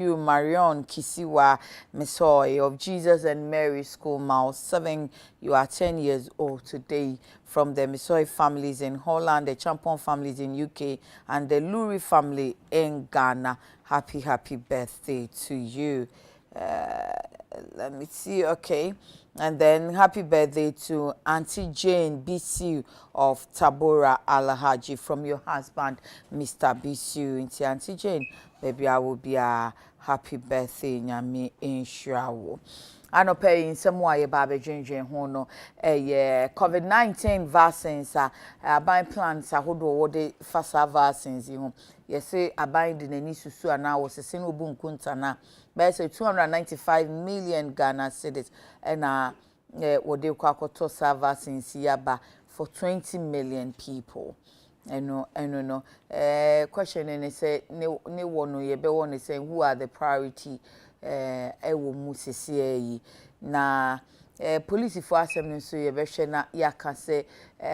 You, Marion Kisiwa Mesoy of Jesus and Mary School, Mile 7. You are 10 years old today. From the Mesoy families in Holland, the Champon families in UK, and the Luri family in Ghana. Happy birthday to you. Let me see, okay. And then happy birthday to Auntie Jane BCU of Tabora Alhaji from your husband, Mr. BCU. Auntie Jane, baby, I will be a happy birthday, Nyami Inshawo. I know paying some way Baba Ginger Hono, COVID-19 vaccines are buying plants, I hold all the fast vaccines, you know. Yes, say I bind in any susu and now was a single boom kuntana. But say 295 million Ghana cedis and what they call tosa vaccines yaba for 20 million people. No. Question and say no one ye be one is saying who are the priority ewo musisi na police for assembly so ye be na ya can say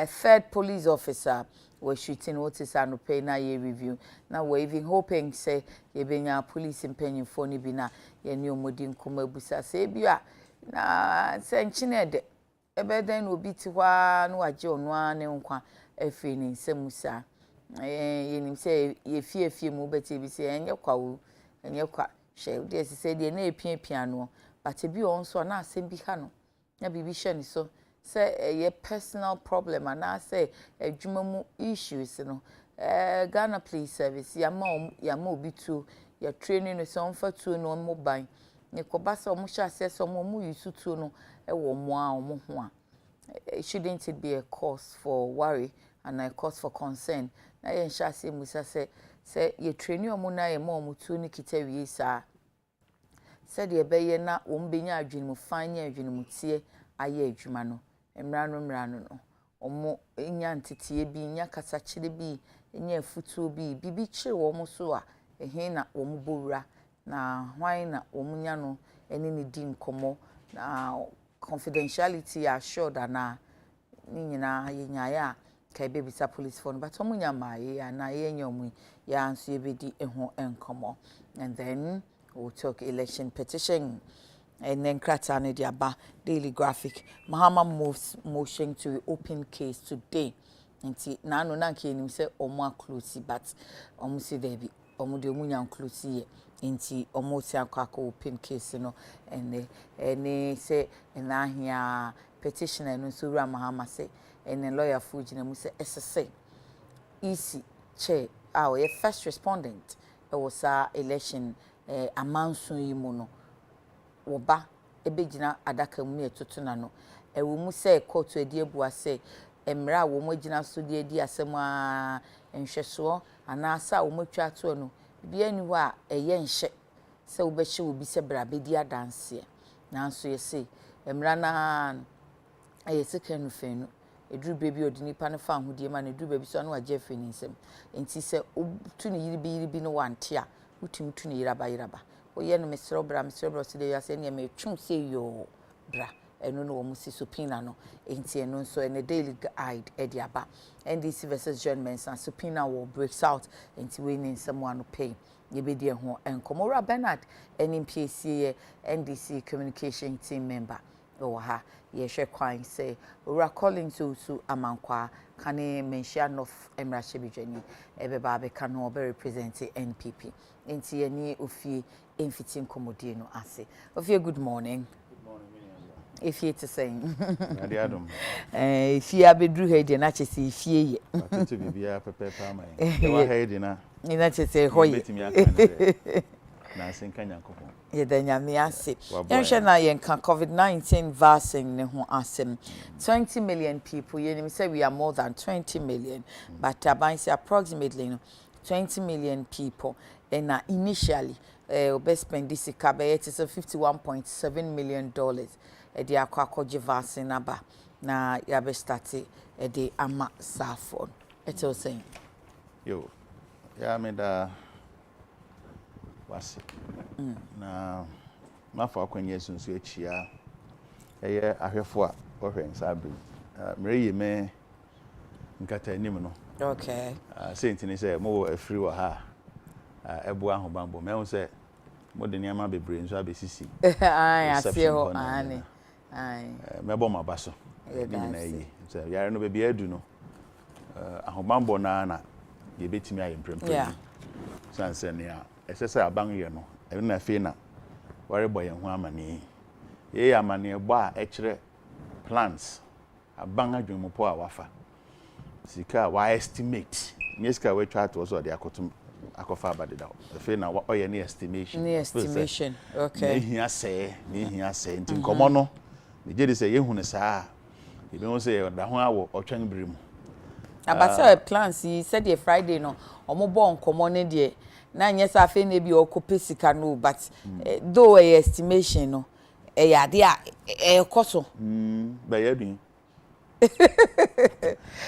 third police officer was shooting what is an pay na ye review now we even hoping say ye benya police impenium for ni bi na ye ni omodi nkoma busa say bia na say nchine de ebe den obi ti hwa na waje onu ane nkwa efi ni nsemusa ye nim say ye fie mu beti bi say enye kwa she de say de na epia no but bi on so na asem bi ha no na bibi hye ni so say a personal problem and I say adwumamu issues no Ghana Police Service ya ma obi tu ya training no so mfa tu no mo ban ne koba se omo hye ase so mo yusu tu no e wo mo a omo ho a shouldn't it be a cause for worry and a cause for concern na ye hye ase musa say ye training omo na ye ma omo tu ni kita wi sa said ye be ye na wo mbenya adwene mu fanya adwene mu tie aye adwuma no emrano no omo enya ntetie bi nya kasa kire bi enya afutuo bi bibi kire wo mo so a ehe na wo mo bowura na hwan na wo mo nya no ene ni di nkomo na confidentiality assured na ni nyina ye nyaaya kai baby sa police phone but omo nya maaye na ye nya omo ya anso ye bedi eho enkomo and then we'll talk election petition. And then Kratane Diaba Daily Graphic. Mahama moves motion to open case today. And see, Nano Nanki and him say Omo Clusi, but Omusi Debi, Omo de Munyan Clusi, and see Omosia Kako open case, you know, and they say, and I hear petitioner and Sura Mahama say, and then lawyer Fuji and say SSA. Easy, Che, our first respondent, it was our election, a monsoon mono. Woba ebegina adaka mu etotuna no ewo mu se court edi ebua se emra wo mo gina so de edi asem a enhweso ana asa wo matwa to no bia ni ho a eye nhye se wo be hye wo bi se bra bedi adanse na so ye se emra na aye second fenu eduru bebi odini pa ne fa hodie ma na eduru bebi so na waje feni nsem enti se tu ne yiri bi no wante a utumi tu ne yiraba oye no Nsroma so de yase ne me twum se yo bra eno no wo si supina no enti eno so ene daily guide e dia ba NDC versus John Mensa supina will breaks out enti we ni someone pay ye be die ho enkomora Bernard NPC NDC communication team member o ha ye hwe kwan say ora calling to amankwa kane mention of emrahye bidwani ebe ba be kan ho be represent NPP enti ani ofie emfitin komodie no ase ofie good morning. If you to say, if you have been drew head and actually see fear, to be a pepper, my head in a say, hoy, Nancy Kanya. Then ya me ask it. COVID-19 vaccine, who ask him 20 million people. You say we are more than 20 million, but I say approximately 20 million people. And initially, best spend this cabinet is $51.7 million. Edi akwakoje vaccine aba na ya be start edi ama safon eto saying yo ya me da wasi na mafa akwenye sunsu echia eye ahwefo a ohwe nsabre mreye me nkata anim no okay sentini say mo afiri wa ha ebu ahobambo me won say mo de niam abebre nso abesisi ai asie ho ani ai mebo mabaso ni na yi so yare no be adu no ahobambo na ye betimi aye mprempren sanse ne a esese aban ye no e na fe na ware boye ho amane ye amane bo a ekire plans aban adwumopo a wafa sika wa estimate nyeska we twa to so de akotum akofa abadeda fe na oye ne estimation okay ne hia se nti nkomo no me je de se ye hunu saa e be won se da ho awo otwan bere mu abasa plans yi said the Friday no omobo nkomo ne de na nyesa fe na bi okope sika no but though a estimation no e ya de a ekoso ba ya dun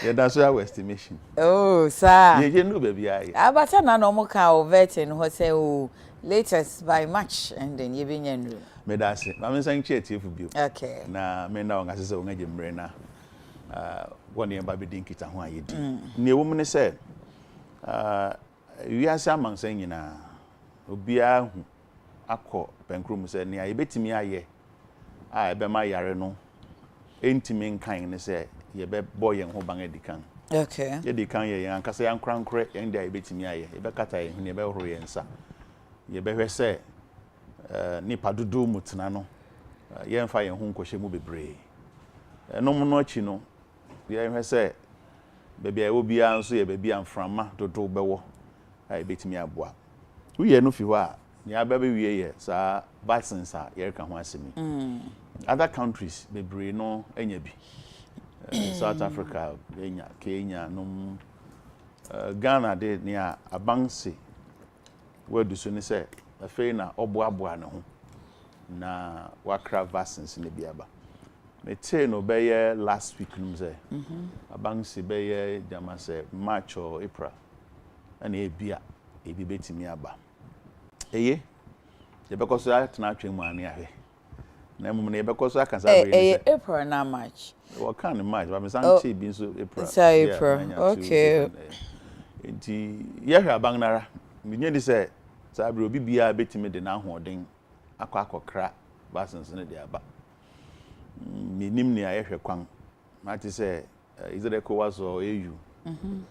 yeah, that's our estimation. Oh, sir. You know, baby. Abata na no mo ka overten ho say oh latest by March and then you be nyenru. Me da se. Ma me san che tie fu bio. Okay. Na me na on asese on agimre na woni e ba be din kita ho ayedi. Ne wo mu ne se wi asa amansan nyina obia hu akọ penkrum se ne aye betimi aye a ebe ma yare no entimi nkan ne se ye be boy en ho ban edikan. Okay. Ye dikan ye yan kasa yan krankre en dia ye betimi aye ye be kata ye hu ne be horo ye nsa ye be hwe se nipa dudu mutena no ye mfa ye hu nkohye mu bebre enom no achi no ye hwe se bebia ye obia nso ye bebia mframa dodo bewo ai betimi aboa uye no fi ho a ni ababe wie ye sa vaccines a ye ka ho asemi other countries bebre no enya bi South Africa Kenya no Ghana de ni a abanse wadu so ni se afei na oboaboa ne ho na wakra vaccines ne biaba me te no be ye last week no se abanse be ye jama se March or April and ebia ebi betimi aba eye ye bekoso atena atwemu ane ahwe na mum ne bekoso aka sa be April na March what kind of March but me santi bi so April it's April okay enti ye hwe aban nara menye di se sa bro bibia betimi de na ahoden akokra vaccines ne de aba minim ne aye hwe kwan mati se izere ko waso EU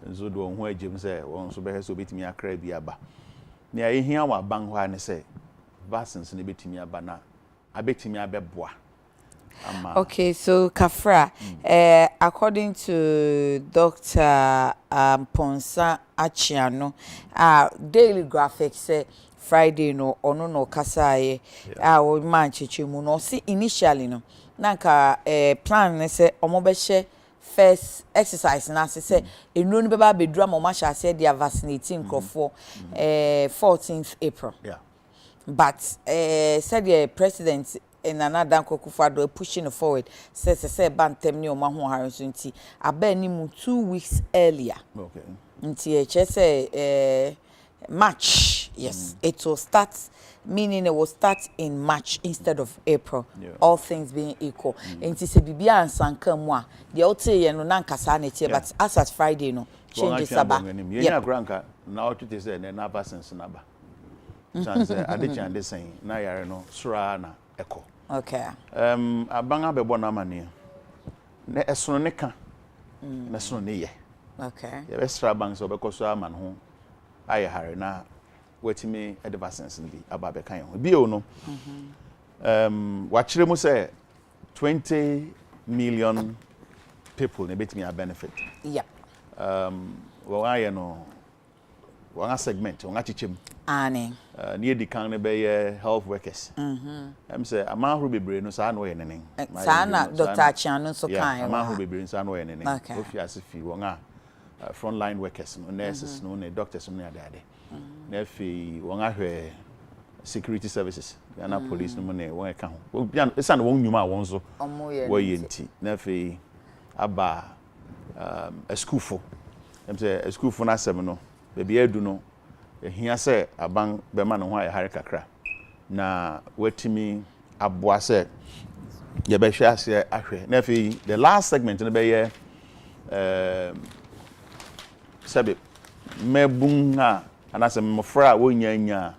nzo do ho agem se won so be so betimi akra bi aba ne aye hia wa ban ho ane se vaccines ne betimi aba na abetimi abeboa. Okay, so Kafra, according to Dr. Ponsa Achiano, Daily Graphic say Friday no ono no kasaye o man chichimu no see initially no nanka plan ne say omobehye first exercise na say enu ni beba bedura mo ma sha say they are vaccinating crofo 14th April. Yeah. But said the president in another Kokufado pushing forward says bantem ni oma ho haranso nti aba ni mu 2 weeks earlier. Okay. Nti say March, yes, it will start, meaning it will start in March instead of April. Yeah. All things being equal. Nti se bibia ansanka mu a the ote ye no na nkasa na tie but as at Friday no changes aba. Yeah, granka na otuti say na vaccines na ba. Chance Adekye ande sen na yare no sura na eko. Okay. Abanga bebo na mane. Na esono ne ka. Na sono ne ye. Okay. Ye be sra bank so be koso aman ho aye hare na watimi vaccines ndi aba be kan ho. Bi o no. Wa kire mu say 20 million people ne betimi a benefit. Yep. Wa aye no wa segment wa chichem Ani. Near the can be health workers. Say amahuru bebre no sa no ye nenen. Sana Dr. Achiano so kan. Amahuru bebre sa no ye nenen. Okay. Ofiase fi won frontline workers no nurses no ne doctors no ade. Na fi won ahwe security services. Ghana police no ne won ka ho. Esa no won nyuma won so. Wo ye nti. Na fi aba a school for. Say a school for na sem no. Baby edu no ehia se aban be ma no ho aye hare kakra na watimi aboa se ye be hwe ase ahwe na fi the last segment no be ye sabe mebunga anase mofra wonya nya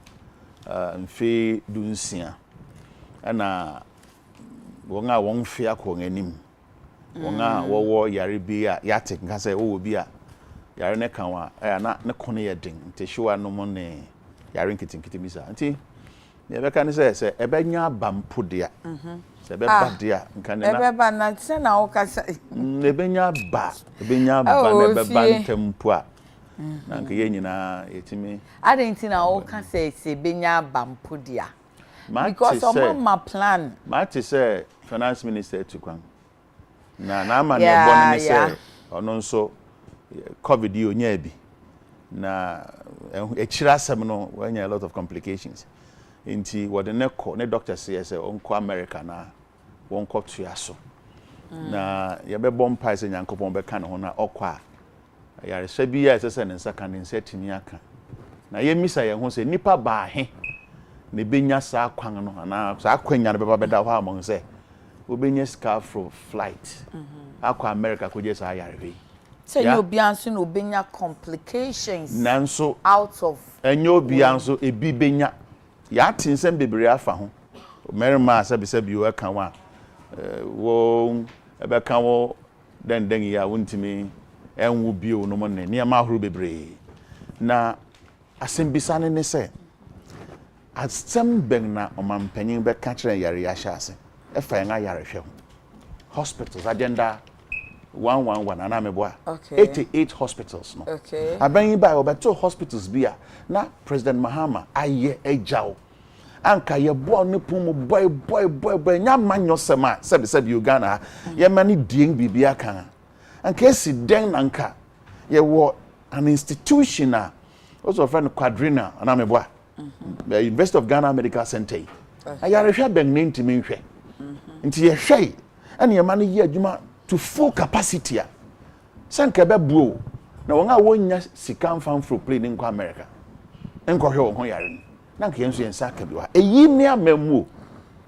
mfe dunsia ana wonga won fe akọ anim wonga wowo yare bi a yate nka say wo bi a yare ne kan wa na ne kono ye den nte hwa no mo ne yare nkitinkiti bisa nti ne be kan say ebenya abampo dia se be ba dia nka ne na ebe ba na se na wo kasa ebenya ba na be ba ntempo a na nka ye nyina yetimi adenti na wo kasa se benya abampo dia because my plan Mati say finance minister tukwan na ama ne boni ni say ono nso covid yi onya bi na echira asem no wanya a lot of complications inti what the ne doctor say onko America na wonko tuaso na ye be bom pai say nyankopon be ka ne ho na okwa yare sha bi ya say ne nsa kan ne setini aka na ye misa ye ho say nipa ba he ne benya sa kwan no na sa kwanya ne beba beda ho amon say obenya scarf flight akwa America ko je sa yare say you be anso no benya complications nanso out of enyo bi anso ebi benya ya tinsem bebre afa ho merima sabi wo kan wa wo ebe kan wo den ya wontimi enwu bi o no mo ne ma horo bebre na asembisa ne se asem ben na omampanyin be ka kire yare ya hyase e fa yan ayare hwe ho hospitals agenda 111 ana meboa 88 hospitals no okay aban ba obeto hospitals bia na President Mahama aye ejao anka ye bo ne pum boy nya manyo sema sebi Uganda ye mani dien bibia kan anka esi den nanka ye wo an institution also friend quadrina ana meboa the University of Ghana Medical Center ayare hwe ben ne ntimi nhwe nti ye hwe ene ye mani ye adwuma to full capacity sanka be buo na won a wonya sika mfan fro plane nko America nko hwe won yare na nka yenso yensa ka bi wa eyi ne amamu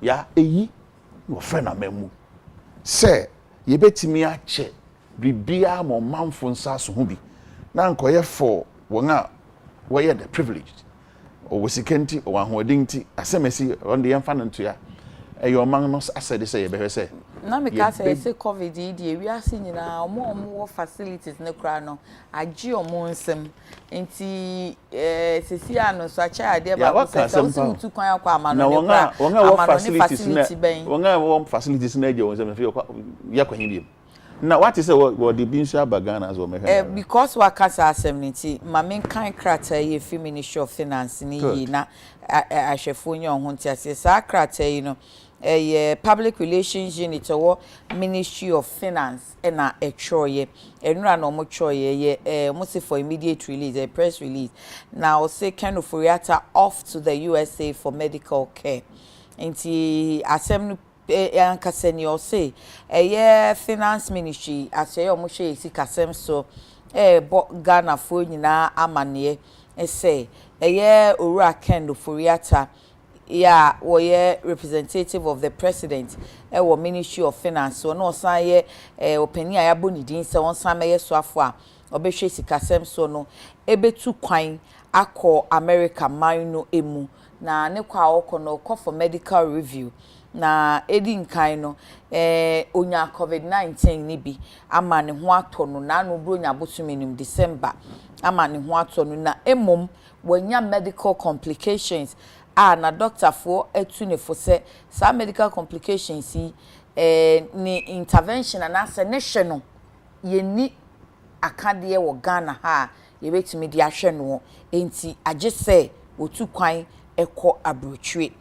ya eyi no fe na amamu se ye betimi a che bibia mo manfo nsa so ho bi na nko ye for won a we the privileged o wosikanti o ahoodinti asemesi on the yemfa nto ya eyo man no asede se ye behwe se na me ka say covid di wi ase nyina omo wo facilities ne kra no agi omo nsem nti sesi ano so acha ade ba so so mutu kwan akwa amano ne kra wonga wo facilities na wonga wo facilities na agi wonsem fe ya kwa him na what is what the bin sha bagana as o me because wa kasa asem nti ma men kan krata ye fi ministry of finance ni yi na ahwefo nya ho nti ase sa krata yi no public relations unit or Ministry of Finance na echoye enura no mo choye mo say for immediate release a press release now say kind of Furiata off to the USA for medical care nti asem anka senior say finance ministry asey o mo hwe sikasem so bo Ghana fo nyina amane say owura Kendo Furiata yeah, we representative of the president wo Ministry of Finance so no san ye opani ayabo ni din se won san meye so afo a obehwe sikasem so no ebetu kwan akọ America man no emu na ne kwa okọ no call for medical review na edi nkan no onya covid-19 ni bi ama ne ho atọ no na no bro nya bosumenim December ama ne ho atọ no na emom wonya medical complications na doctor for etunefo se some medical complications ni intervention and as a national ye ni akade wo Ghana ha ye betimi di ahwe no enti age se otu kwan ekọ abrochwe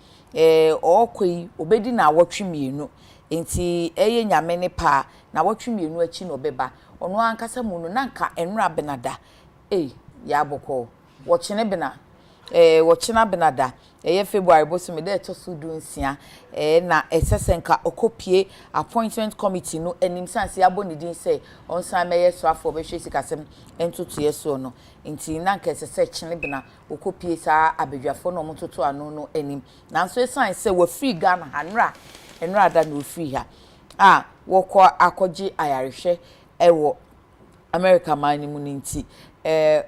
okoi obedi na awotwe mienu enti eye nyame ne pa na awotwe mienu achi no beba ono ankasa mu no nanka enra benada ya boko wo chene bena wochina benada February bosume de to so do nsia na esesenka okopie appointment committee no enim sanse aboni din say onsan meye so afo be hwe sikasem entutu yeso no nti na nka esese chine bena okopie sa abedwafo no mototo ano no enim nanso esan say we free Ghana hanra enra da no free ha wokọ akoji ayarehwe ewo America man mu nti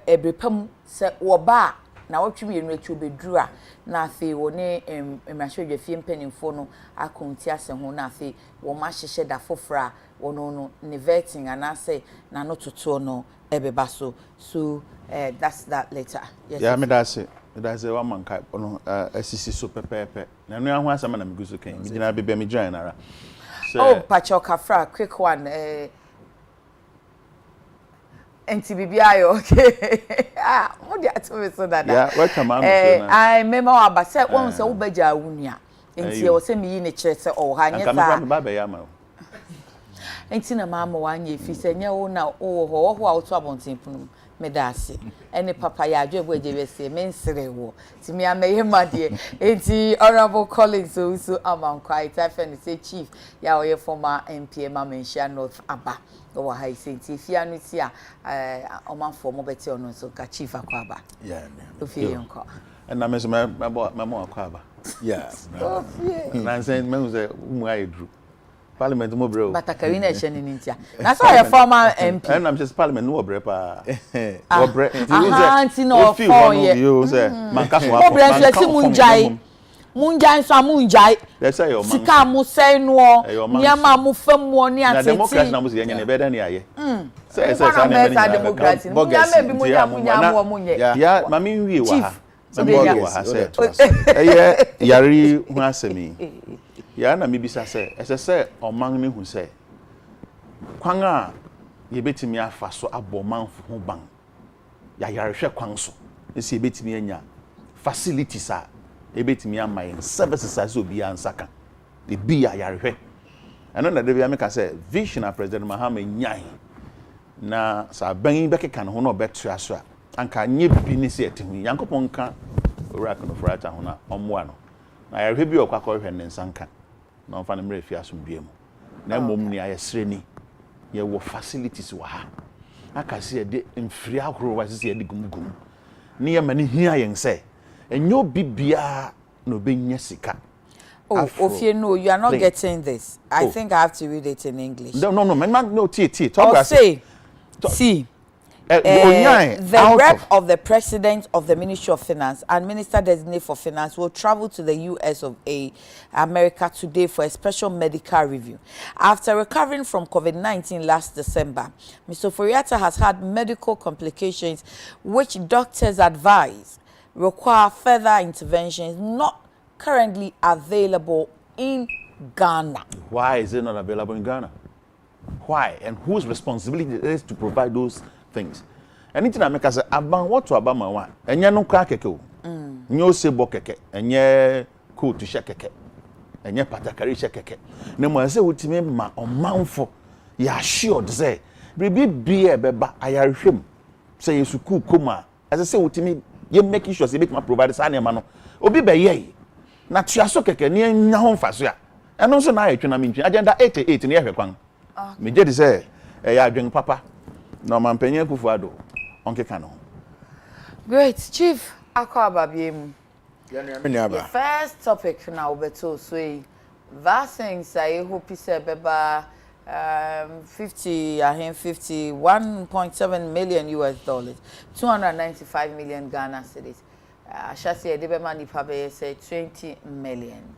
ebrepam se wo ba na wotwe mienu echi obedura na afi wo ne emrahwedwe fie mpanimfo no akonti ase ho na afi wo ma hyehye da fofora wo no ne vetting anase na no toto no ebeba so that's that later. Yes, yeah, me that's one man kai no asisi so pepepe na no ahu asama na miguso kan mi gina bebe mi join ara. Oh, Pacho Kafra, quick one. NTBBI, okay. What do you tell me so that? Yeah, welcome, I remember about said once a ubeja unia. Nti o se mi ni chere se o ha nya sa. Baba ya ma. Nti na mama wanye fi se nya wo na o ho a oto abonten punu me da ase. Ene papa ya adwo ebo eje bese me nsere wo. Ti mi ameye made. Nti honorable Collins so amankwa itafen say chief ya oye former MP Mamenshia North Aba. O wa hai say ti fia no ti a omanfo mo beti ono so ka chief akwa aba. Yeah. Ofie nko. Na me so me mo akwa aba. Yeah. Na say me say umu ayedru. Parliament mo bro. Batakari na ehye ni ntia. Na so your former MP. And I'm just parliament no bre pa. Wo bre. Nti no 4 years. You say man ka so akọ. Wo bre so si munjai so munjai. Let's say your man. Sika mu say no. Niam mu famu ni atete. Na democracy na mo se nya better ni aye. Say sa na me democracy. Munya me bi munya munye. Ya mami wi wa ha. Mami wi wa ha say. Yari hu asemi. Ya na mebisa se ese oman ne hu se kwan a ye betimi afa so abomanfo ho ban ya yarehwe kwan so ese ye betimi anya facilities a ye betimi amaye services as obi ansaka de bi ya yarehwe eno na de bi ameka se vision of President Mahama nyai na sa ban bekeka ne ho na obeto aso a anka nye bi ne se ete hu yankopon ka ora kono frata ho na omwa no na yarehwe bi okwa hwe ne nsanka na on fa ne mre fi asomdue mu na mom ni ayesre ni ye wo facilities wa ha aka se de mfiri ahoro wa se de gumgum ni ye mani hia yen se enyo bibia no benya sika. Oh, Ofie, no, you are not getting this. I think I have to read it in English. No, man, no, talk about it. See. The rep of the president of the Ministry of Finance and Minister Designate for Finance will travel to the US of A, America today for a special medical review. After recovering from COVID-19 last December, Mr. Foriata has had medical complications which doctors advise require further interventions not currently available in Ghana. Why is it not available in Ghana? Why? And whose responsibility it is to provide those things? Anything I make us say about what to about my one. Enye no kwa keke o. Nyo sebo keke. Enye cool to shake keke. Enye patakari shake keke. Ne mo say utime ma omanfo ya assured say bibi bia beba ayarhwem say yesuku koma. As I say utime ye making sure say make ma provide sa na no. Obi be ye. Na tuaso keke ne nya ho mfaso a. Eno so na ayetwe na mentwe. Agenda 88 ne yehwe kwan. Me je de say ya adwen papa. No man penye kufuado onke kano. Great chief akwaba biem. The first topic now beto so vaccines I hope say beba 51.7 million US dollars, 295 million Ghana cedis. Ashasi de bema ni pabe say 20 million.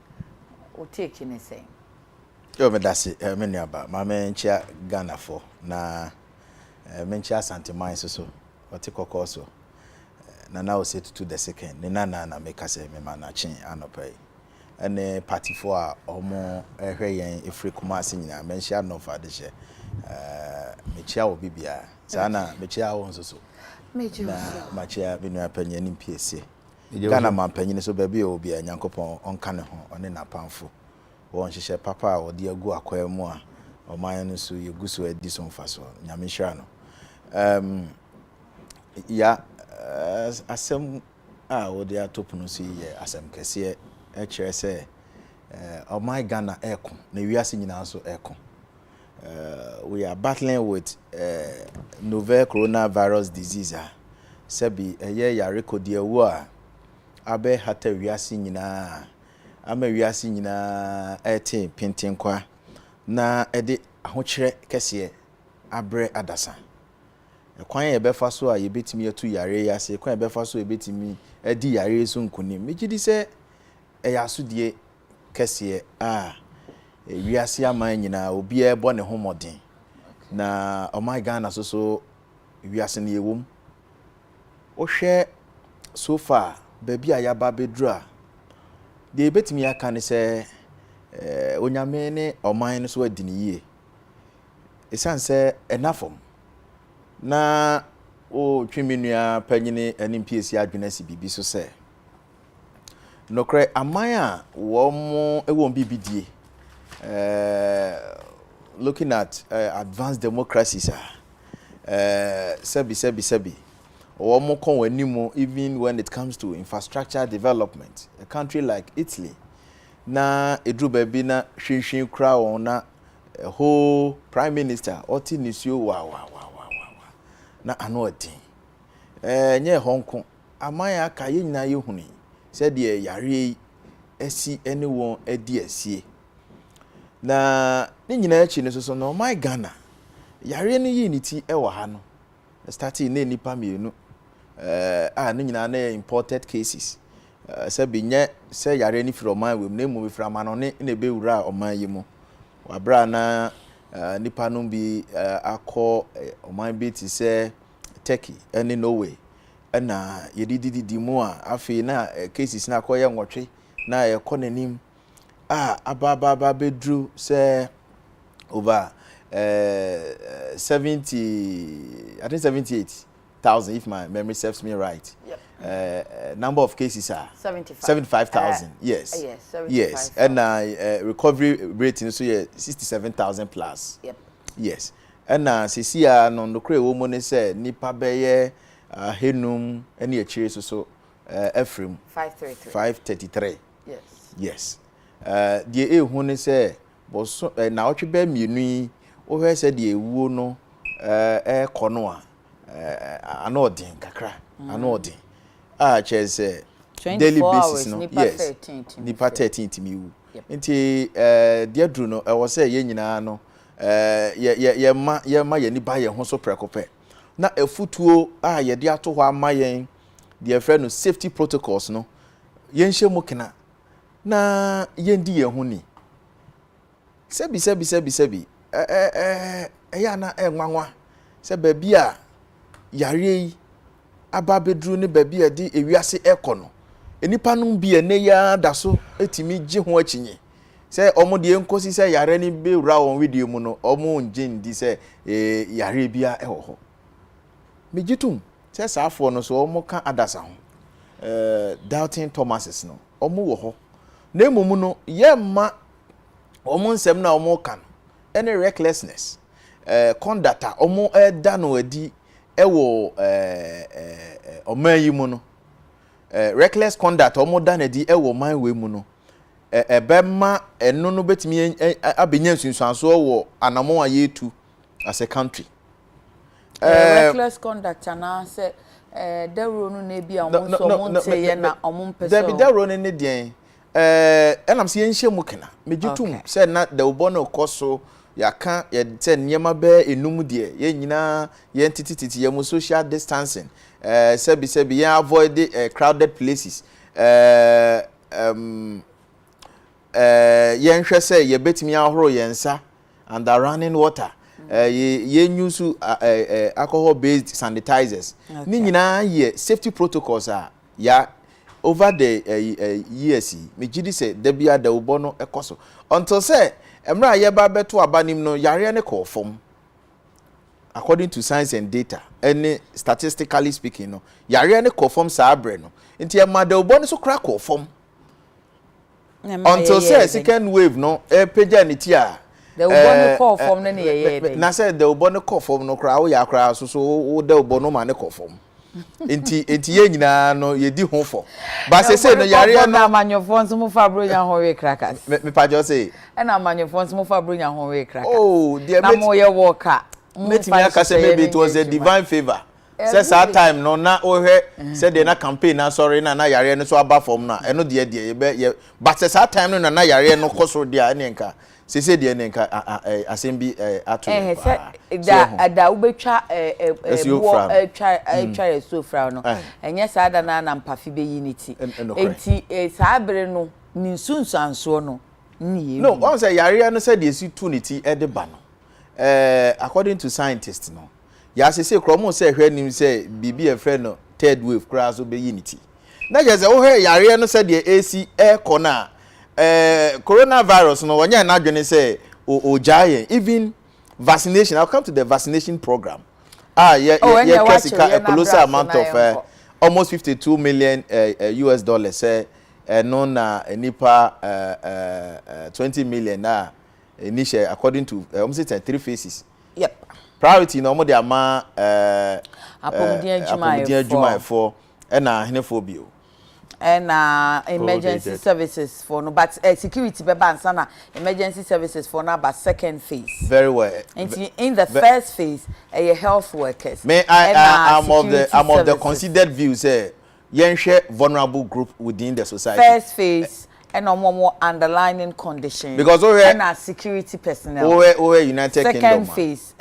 O take in say. Yo me dasi me niaba ma me nchia Ghana for na menchi asante mine so oti kokko so na o say to the second ne na make say me ma na chin anopai ene party for a omo ehwe yen efri kuma ase nyina menchi anofa de hye mechia wo bibia sana mechia wo nso so mechia machia binu apanya ni piesie Ghana ma panyin so ba bi obi anyankopon onka ne ho one na pamfo won hyehyɛ papa a odi agu akwa mu a oman no so yeguso adi so mfaso nyame hira no asem a odi atop no so ye asem kese e kire se oman Ghana eko na wiase nyina so eko we are battling with novel coronavirus disease sabi eye ya rekodi ewu a abe hata wiase nyina ama wiase nyina ete pintin kwa na ede ahokyere kese abre adasa kwan ye befa so a ye betimi atu yare ya se kwan ye befa so ye betimi adi yare so nkunim megidi se ya asodie kese a wiase aman nyina obi e bo ne homodin na oh my Ghana so wiase ne yewom o hwe so far baby ayaba bedru de betimi aka ne se onyame ne oman no so adi ne yie esanse enafom na o twimenua panyine animpiesi adwenasi bibi so se nokre aman a wo mo ewo bibidie looking at advanced democracies sebi wo mo kon wanimu even when it comes to infrastructure development a country like Italy na edru baby na hwehwen kra won na a whole prime minister oti nisio wa na anodin nye honko amaya ka ye nyina ye huni said ye yare esi anyone edi asie na ni nyina achi ne so no my Ghana yare no yi niti e wa ha no starting na nipa mienu ni nyina na imported cases se binye se yare ni from my we na mu from anone na be wura oman yi mu wabra na nipa no bi akọ oman bi ti se Turkey any no way na yedididi mu a afi na cases na akọ ye nwotwe na ye konanim ababa bedru say over 70 I think 78,000 if my memory serves me right. Yep. Number of cases are 75,000. Yes. Yes, 75, yes. And recovery rate so 67,000 plus. Yep. Yes. And sisia no no kre wo mo ne say nipa beye henum ene akire so Ephraim 533. Yes. Yes. Die ehu ne say boso na otwe ba mienu wo hwe say die ewuo no kono a anodin kakra anodin chese daily basis no yes nipa 13 timi wu nti die dru no wo say ye nyina no ye ma ye ni ba ye ho so prekope na efutuo ye de ato ho ama yen de efre no safety protocols no ye nhye mu kena na ye ndi ye ho ni sebi ya na enwanwa se baby a yare yi aba bedru ne baby a di ewiase ekono enipa no bi ene ya daso etimi gye ho akinye se omo de enkosi se yare ni be wura won video mu no omo nje ndi se yare bia eho ho megitum se saafo no so omo ka adasa ho doubting Thomases no omo wo ho na emumu no ye ma omo nsem na omo kan any recklessness conduct omo da no adi ewo oman yi mu no reckless conduct omo da na adi ewo man we mu no ebema eno no betimi abenya nsunsuanso wo anamo ayetu as a country reckless conduct na say dero no na bia omo so omo nteye na omo mpese there be dero no ne den enam se yenhye mu kena megitum say na de obo no koso yaka ye te niema be enum de ye nyina ye ntitititi ye mu social distancing sebi ye avoid crowded places ye nhwe say ye betimi ahoro ye nsa and the running water ye use alcohol based sanitizers ni nyina ye safety protocols ya over the years megidi say da bia da obo no ekoso until say emra ye ba beto abanim no yare ne kofom according to science and data any statistically speaking no yare ne kofom sabre no nti e ma da obo ne so kra kofom until say second wave no peja ne ti a the obo ne kofom ne ye na say the obo ne kofom no kra wo ya kra so wo da obo no ma ne kofom enti ye nyina no ye di ho fo ba se no yare no amanyofo nso mu fabro nya ho we crackers me pa jo say na amanyofo nso mu fabro nya ho we crackers oh na mo ye worker metimi aka say maybe it was a divine favor Says that time no na ohe said they na campaign na sorry na yare no so aba form na eno de but says that time no na yare no koso de a nka say de nka asembi ato da ubetwa twa so fra no enye saa da na mpafi be unity enti saa bere no ni nsunsanso no ni no one say yare no said dey see tunity e de ba no according to scientists no ya say kromo say hwe nim say bibi e friend no third wave crash so be unity na je say wo hwe yare no say dey AC air corner coronavirus no wanya na dwene say o giant even vaccination. I'll come to the vaccination program. A colossal amount of almost 52 million US dollars say non nipa 20 million initial according to almost 3 phases. Yep. Priority no mo de ama apomdia juma for na henophobia and emergency services for no but security be bansa na emergency services for now but second phase. Very well. In the first phase health workers. May I'm of the considered view say yenhwe vulnerable group within the society. First phase and more underlying conditions because and security personnel. United Second Kingdom. phase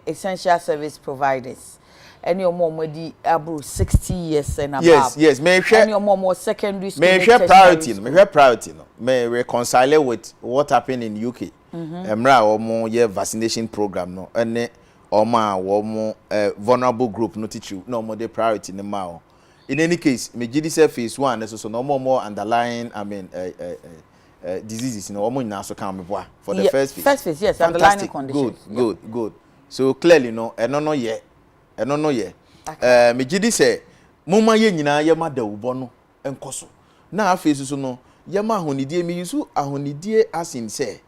essential service providers. And your mom wedi about 60 years and above. Yes. May and your mom was secondary school. May share priority. No. May reconcile with what happened in UK. Emra omo ye vaccination program no. Ene oma omo vulnerable group no teach you. No more the priority ne ma. In any case, me gidi say phase 1 so no more underlying diseases no omo ina so kan me boa for the first phase. First phase yes, underlying conditions. Good. So clearly no no ye. Eno no ye me gidi say mumma ye nyina ye ma da ubo no enkoso na afesu so no ye ma ahonidie me yusu ahonidie asin say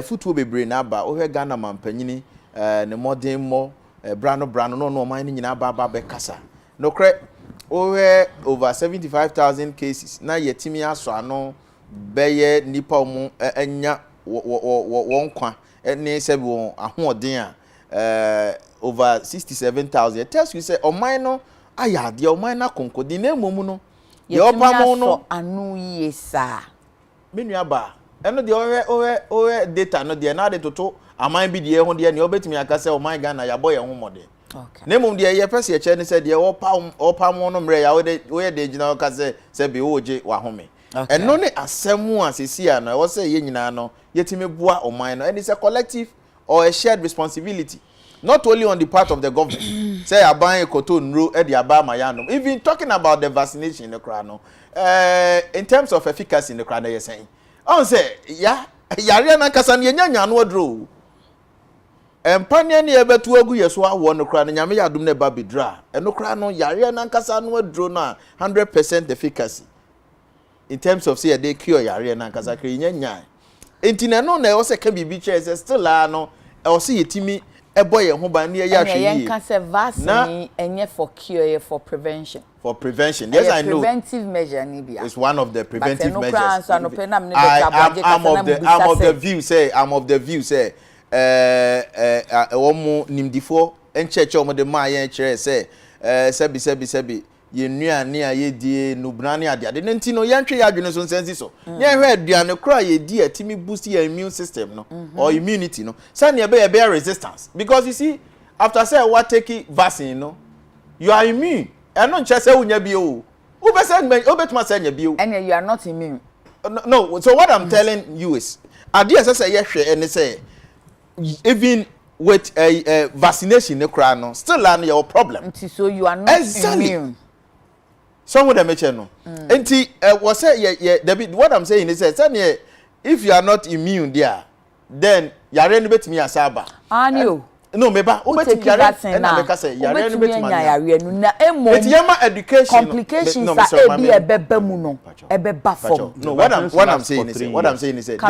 futuo bebre na aba ohwe Ghana mampanyini ne modern mo brano no man nyina aba be kasa no kre ohwe over 75,000 cases na yetimi aso ano beye nipa omu enya won kwa ne sebi won ahoden a over 67,000. It tells you say oman no aya de oman na konkodi na emomu no ye opamo no anu yesa menu ba eno de owe data no de na de toto aman bi de ho de ne obetimi aka say oman Ghana ya boy ho mode okay na emum de ye pese ye che ne say de opamo no mre ya we de gina aka say be oje wa home eno ne asemu asesi a no wo say ye nyina no yetimi boa oman no and it's a collective or a shared responsibility. Not only on the part of the government. Say aban ekoto nro e de aba mayano. Even talking about the vaccination in the crano. In terms of efficacy in the crano you're saying. On say yare na kasa ne nyanya no adro. Empania ne ebetu agu yeso awo no crano nyame yadum ne ba bedra. Eno crano yare na kasa no adro na 100% efficacy. In terms of say they cure yare na kasa kre nyanya. Entina no na e wo se ka bibi che still no e wo se yetimi eboye ho ba ne ya hwe yi can say vaccine enye for cure for prevention yes I know preventive measure ni bia it's one of the preventive measures I'm of the view say omo nimdifo encheche omo de ma ye kire say sebi ye nuane a ye die nubrane ade ne ntino ye ntwe ya adwene so nsensi so ye hwe aduane kra ye di atimi boost your immune system no or immunity no say ne be resistance because you see after say what take vaccine no you are immune and no nche say unya bi o obetuma say nya bi o and you are not immune no so what I'm telling you is ade say ye hwe and say even with a vaccination ne kra no still an your problem so you are not immune. Some of them mention no. Enti was say what I'm saying is say if you are not immune there, then yare no betimi asaba. Anyo. No meba, o betimi yare na make say yare no betimi yare no na emo. Eti yama education complications are be ebeba mu no. Ebeba form. No, what I'm saying is it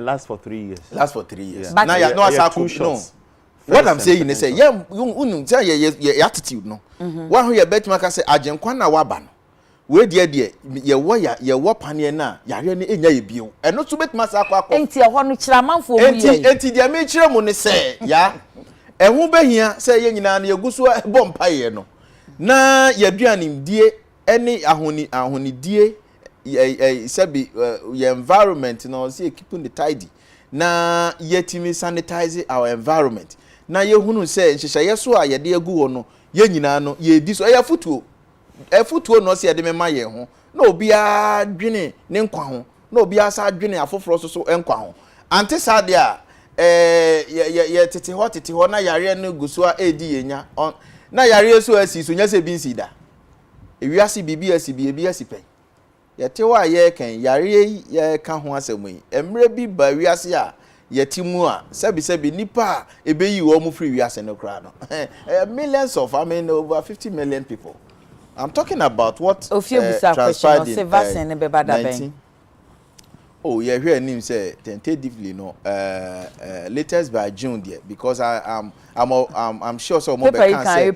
lasts for 3 years. Lasts for 3 years. But now you no asako no. What I'm saying is say unu say your attitude no. One who you betimi ka say agenkwa na waba no. We die ye wo pane na yare ne enya ye bio eno so betima sa akwa enti e ho no kira manfo mu ye enti dia me kire mu ne se ya Ehu behia say ye nyina na yeguso bompa ye no. Na yaduanim die any ahoni die sabi your environment no say keeping the tidy. Na yetimi sanitize our environment. Na yehunu say nhyehyeye so a yede agu wo no ye nyina no ye di so efutuo no say yede mema ye ho na obi a dwene ne nkwa ho na obi a sa dwene afoforo so nkwa ho ante sa de a ye tete ho na yare no guso a edi yenya na yare so asi so nya se bi nsi da ewiase bibi asi bi ebi asi pen yete wa ye kan yare ye ka ho asamu emre bi ba wiase a yeti mu a sebi nipa ebeyi wo mu free wiase no kra no millions of over 50 million people. I'm talking about what transpired in 19. Oh, yeah, here name say tentatively no latest by June there because I'm sure some more can say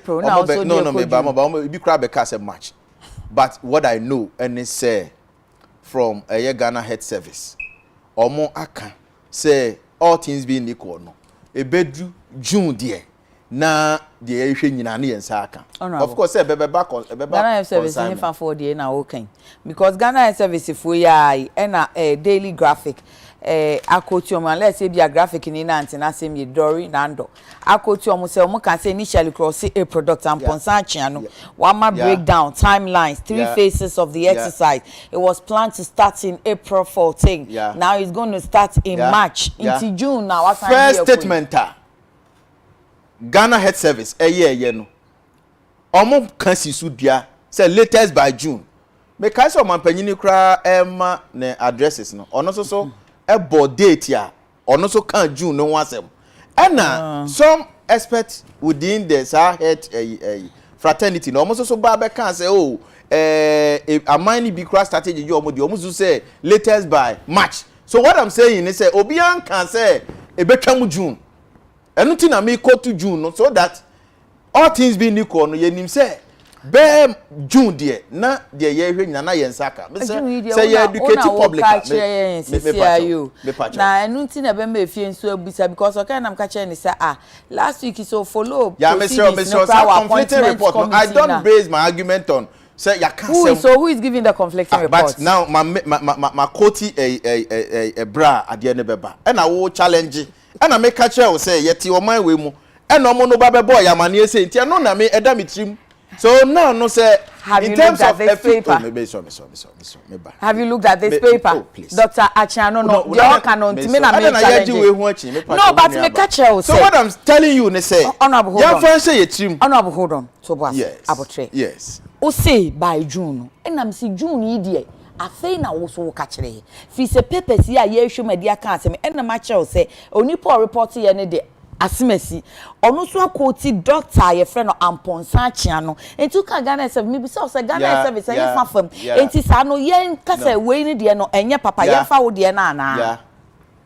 no be crab a match. But what I know and it say from a Ghana health service or more aka say all things being equal no a bedroom June there na the ehwe nyina na yensaka of course say bebe back on Ghana health service in fa for there na okay because Ghana health service for ya na daily graphic akotiom let's say be a graphic ni na antina sem ye dori nando akotiom say omo kan say initially cross a product and ponsanchi no one ma breakdown timelines 3 phases of the exercise. It was planned to start in April 14. Now it's going to start in March into June now. First statement Ghana Health Service ye no omo kan sisu dia say latest by June me kai so mampanyini kra ema ne addresses no ono so ebo date ya ono so kan June no wasem na some experts within the health fraternity no almost so ba be kan say oh amani bi kra strategy you omo so say latest by March. So what I'm saying is say obian can say ebetwa June anything na me go to June no, so that all things being equal no yenim say be June there na there ye hwe nyana ye nsaka me say ye educate public me na anything na be me fie nso abisa because okay na mka che ni say last week so follow conflicting report no, I don't base my argument on say ya can who is giving the conflicting report but now my quote a bra ade ne beba and I will challenge and I make catch you say yeti o man we mu and no mo no ba be boy amane say ntia no na me eda mitrim so now no say in terms of this paper have you looked at this paper oh, Dr. Achiano no you can on me na me challenge no but me catch you say so what I'm telling you ne say honorable ya fan say yetrim honorable hold on so boss abotre yes o say by June and I'm see June yi dey afei na wo so wo ka kire fi se papers ya ye hwe media kan asem en na ma kire say onipo report ye ne de asimasi onu so akoti doctor ye friend no amponsa chia no enti ka Ghana service mi bi say Ghana service ye fa fam enti sa no ye ka say we ni de no enye papa ye fa wo de na ana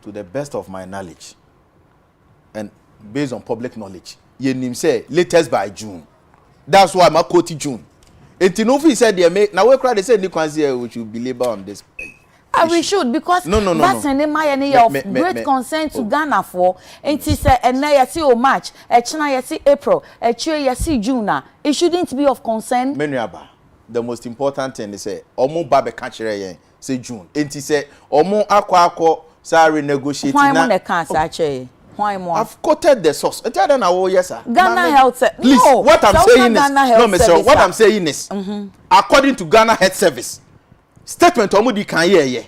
to the best of my knowledge and based on public knowledge ye nim say latest by June. That's why my quote June. Enti no fi said they make now we cry they say ni kwanzi we should be labor on this. We should because that's an of great concern to Ghana for. Enti say and na yesi o March, china yesi April, chie yesi June. It shouldn't be of concern. Menuaba, the most important thing is say omo ba be kan kire yen say June. Enti say omo akwa say renegotiate na. Why mo na kan say che? Why more? I've quoted the source. Tell them now, yes, sir. Ghana Health Service. Please, no, what I'm saying is, no, Mr. What I'm saying is, according to Ghana Health Service, statement omudi can ye.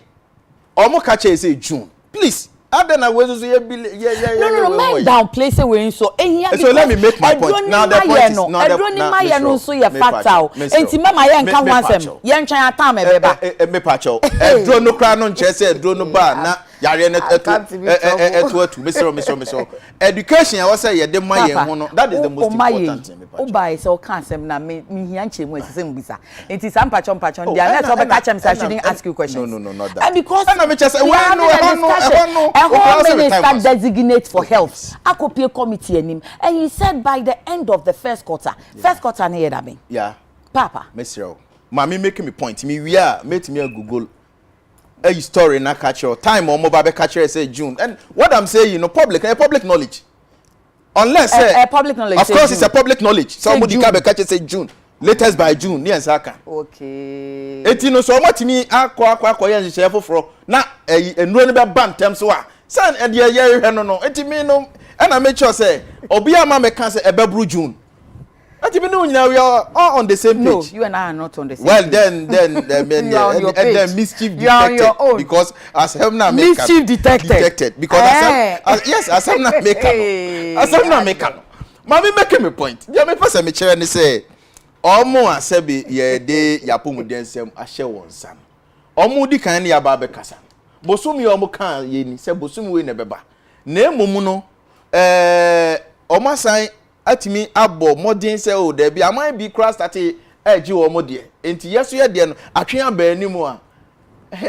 Omo kache say June. Please, I don't know whether you no, man down place we so. So let me make my point. Now the point is, no, so you factor. Enti mama ye nka wansem. Ye ntwan atam e beba. Me pacho. Edro no kra no nche say edro no ba na yare na etu Mr. Education I was say ye de ma ye ho no. That is the most important thing me pacho. Obai so kan sem na me hia nche mu esese mbisa. Enti sam pacho dia na so be ka chem say I shouldn't ask you questions. No, not that. And because na me say we no minister designate for health akopie committee anim and he said by the end of the first quarter na here that mean papa Mr. Mami making me point me we are make me Google a story na catch your time or mobile catcher say June and what I'm saying public knowledge Unless public knowledge. Of course, it's a public knowledge. Somebody can say June. Latest by June. Yes, I can. Okay. Etino so much me akwa yen share for na enuro ne be ban tem so a san e de ye no etimi no and I make sure say obi ama me can say ebebru June. Etimi no nyina we are all on the same page. No, you and I are not on the same well, page. then then mischief detected because as him na make mischief detected because as him na make as him na make mama make me point. Dia me person me chere ni say omo asebi ye de yapomu densem ahye wonsa omo di kan ne yaba be kasa bosumi omo kan ye ni se bosumi we ne beba na emum no omo san atimi abo modern se o da bi aman bi cross start eji omo de enti yeso ye de no atwen aba animu a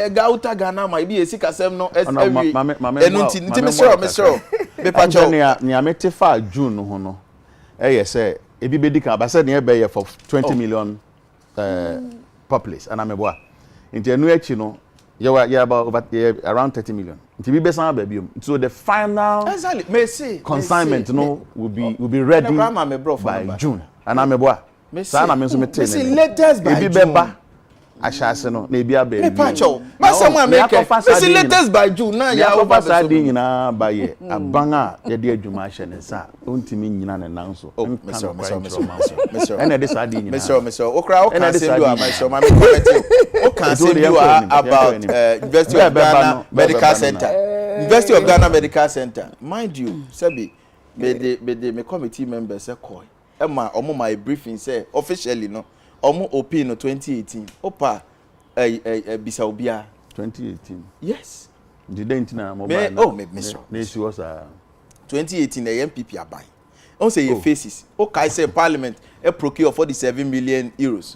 gauta gana ma bi esi kasem no esawi enu nti mesro be pacho ne ametefa June ho no say ebi be dika ba said near be for 20 million populace and ameboa into enu echi no you about over around 30 million into bi be san ba biom so the final exactly consignment no will be ready by June and ameboa sa na me so me tell latest by June ashase no na ebi aba me pacho ma someone make me latest by June na ya over so nyina ba ye abanga ye de adwuma ahye ne sa ontimi nyina ne nan so Mr. and this adi nyina Mr. okra o can say you are my so ma me comment o can say you are about University of Ghana Medical Center University of Ghana Medical Center mind you sabi me committee members say call e ma omo my briefing say officially no omo op no 2018 opa bisa obia 2018 yes the date na mobile me sure this was 2018 the MPP abai on say your faces o kai say parliament procure 47 million euros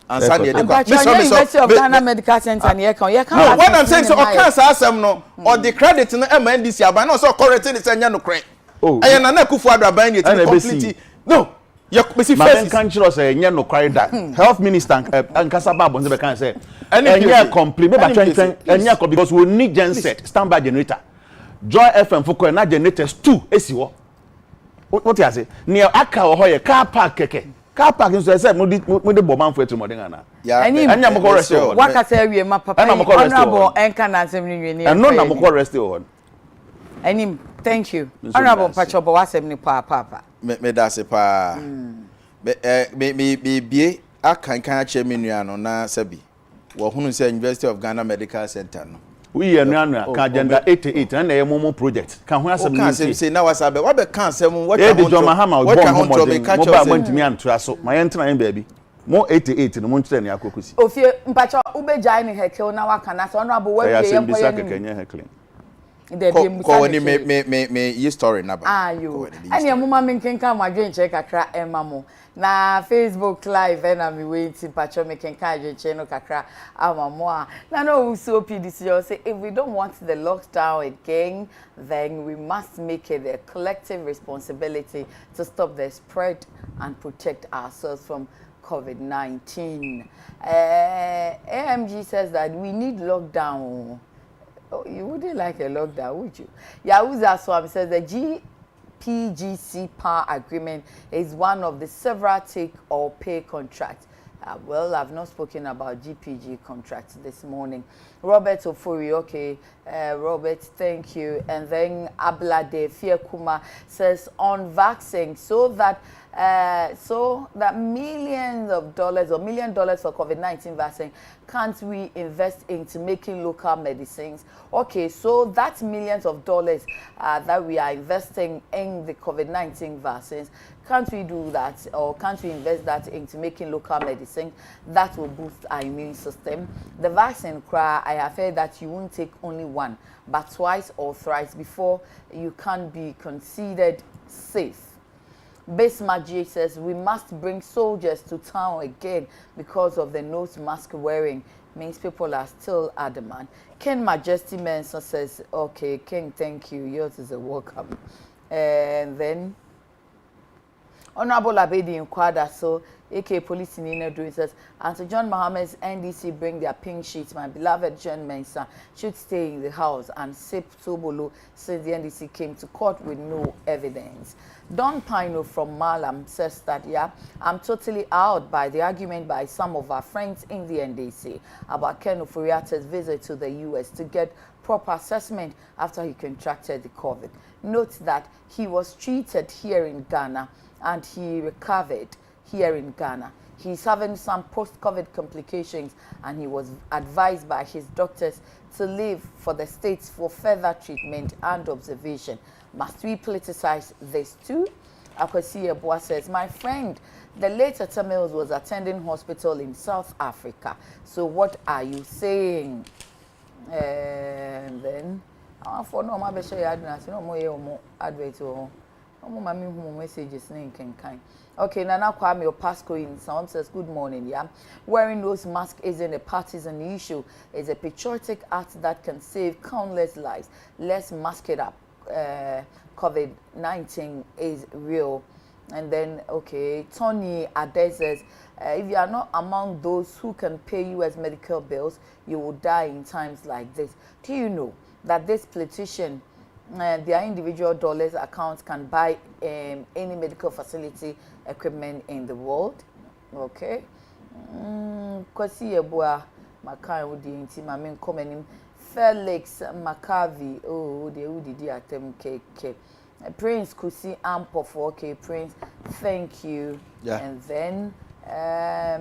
and send the University of Ghana Medical Center and you can no what I'm saying so o can say asem no or the credit no MNDC abai no so correct the say nya no credit aye na na kufu adu abai ni completely no my country say nya no kwai that health minister ankasa ba bonze be kan say enya complete me ba twen enya because we need genset standby generator joy fm for na generators 2 esi wo what you say near aka wo hoye car park keke car park so say mo de bo man for etu modern ana enya mo ko rest waka say we ma papa honorable enka na asem ni nweni and no na mo ko rest on enim thank you honorable pachobo wasem ni papa me da se pa me bie akan ache menua no na sabi wo hunu say University of Ghana Medical Center no we ye nua ka agenda 88 and na momo project kan ho asem ni say na wasabe wa be kan asem what ka ho me ka cho mo ntimi antra so ma ye ntena yen baabi mo 88 no mo ntre ne akokusi ofie mpacho ubejai ni hekel na waka na so honorable we ye yempo ye hekel me history na ba ayo ani amuma menkenka madwen che kakra emamo na Facebook live na me wait pacho menkenka adwen no kakra amamo a na no so PDC say if we don't want the lockdown again then we must make it a collective responsibility to stop the spread and protect ourselves from COVID-19. AMG says that we need lockdown. Oh, you wouldn't like a lockdown, would you? Yahuza Swam says the GPGC power agreement is one of the several take or pay contracts. Well, I've not spoken about GPG contracts this morning. Robert Ofori, okay. Robert, thank you. And then Ablade Fiekuma says on vaccine, so that millions of dollars or $1 million for COVID-19 vaccine, can't we invest into making local medicines? Okay, so that's millions of dollars that we are investing in the COVID-19 vaccines. Can't we do that, or can't we invest that into making local medicine that will boost our immune system? The vaccine cry, I have heard that you won't take only one, but twice or thrice before you can be considered safe. Bismarck G says we must bring soldiers to town again because of the nose mask wearing. Means people are still adamant. Ken Majesty Manson says, okay, King, thank you. Yours is a welcome. And then Honorable Abedi Nkwada, so AK Police in Inner says, and to John Mohammed's NDC bring their pink sheets. My beloved John Mensah should stay in the house and sip Tobolo since the NDC came to court with no evidence. Don Pino from Malam says that, yeah, I'm totally out by the argument by some of our friends in the NDC about Ken Ofori-Atta's visit to the US to get proper assessment after he contracted the COVID. Note that he was treated here in Ghana and he recovered here in Ghana. He's having some post-COVID complications and he was advised by his doctors to leave for the States for further treatment and observation. Must we politicize this too? Akwasi Eboa says, my friend, the late Mills was attending hospital in South Africa. So what are you saying? And then, for no my best advance, no more advert or mommy messages in kind. Okay, Nana Kwame Pasco in sound says, good morning, yeah. Wearing those masks isn't a partisan issue. It's a patriotic act that can save countless lives. Let's mask it up. COVID-19 is real. And then, okay, Tony Ade says, if you are not among those who can pay US medical bills, you will die in times like this. Do you know that this politician, their individual dollars accounts can buy any medical facility equipment in the world? Okay. Kwasi Yeboah, Makai Udi Inti, Mamin Komenim, Felix Makavi, oh, the Udi Atem KK. Prince Kusi Ampo for okay, Prince, thank you. Yeah. And then,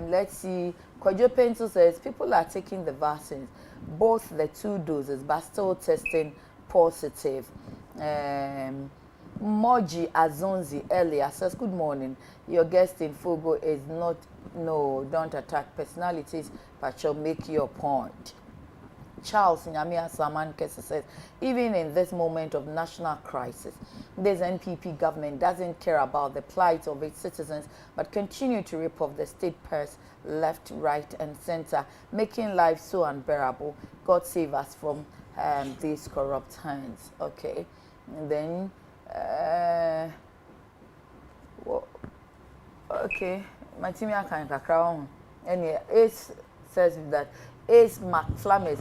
let's see, Kwajo Pencil says, people are taking the vaccines, both the 2 doses, but still testing positive. Moji Azonzi earlier says, good morning. Your guest in Fogo is not, no, don't attack personalities, but shall make your point. Charles Nyamia Saman Kese says, even in this moment of national crisis, this NPP government doesn't care about the plight of its citizens, but continue to rip off the state purse left, right, and center, making life so unbearable. God save us from these corrupt hands. Okay, and then, okay, my team can't crown. And Ace says that Ace McFlamis,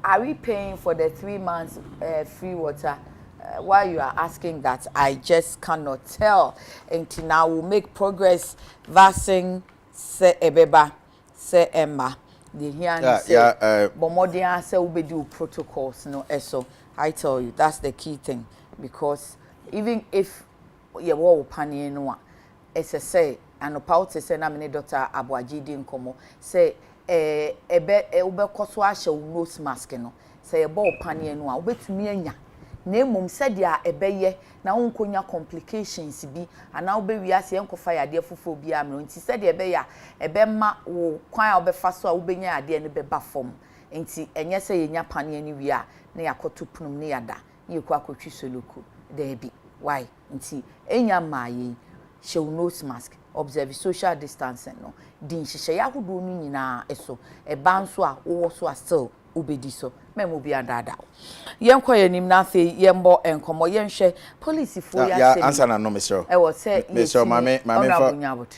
are we paying for the 3 months free water? Why you are asking that, I just cannot tell. Until now, we'll make progress. Vaccine se ebeba se emma. The here say, but more than say we do protocols. No, so I tell you that's the key thing, because even if you were panning no, it's a say and about to say na me Dr. Abuaji di nkomo say. Ube koso ahye nose mask no say ebo opane no a obetumi anya na emom said ya ebeye na wonkonya complications bi ana obewi ase enkofa yade fofo bi amro nti said ebe ya ebe ma wo kwan obefa so a obenya yade ne beba fom nti enye say yenya pane ni wi a na yakoto punum ne yada yeku akotwi soluku there be why nti enya maaye show nose mask, observe social distancing no din hihye yahodo no nyina eso e ban so a wo so a still obedi so memo bi adada yenko yenim na afi yembo enkomo yenhwe police fo ya say answer na no Mr. e wo say Mr. mame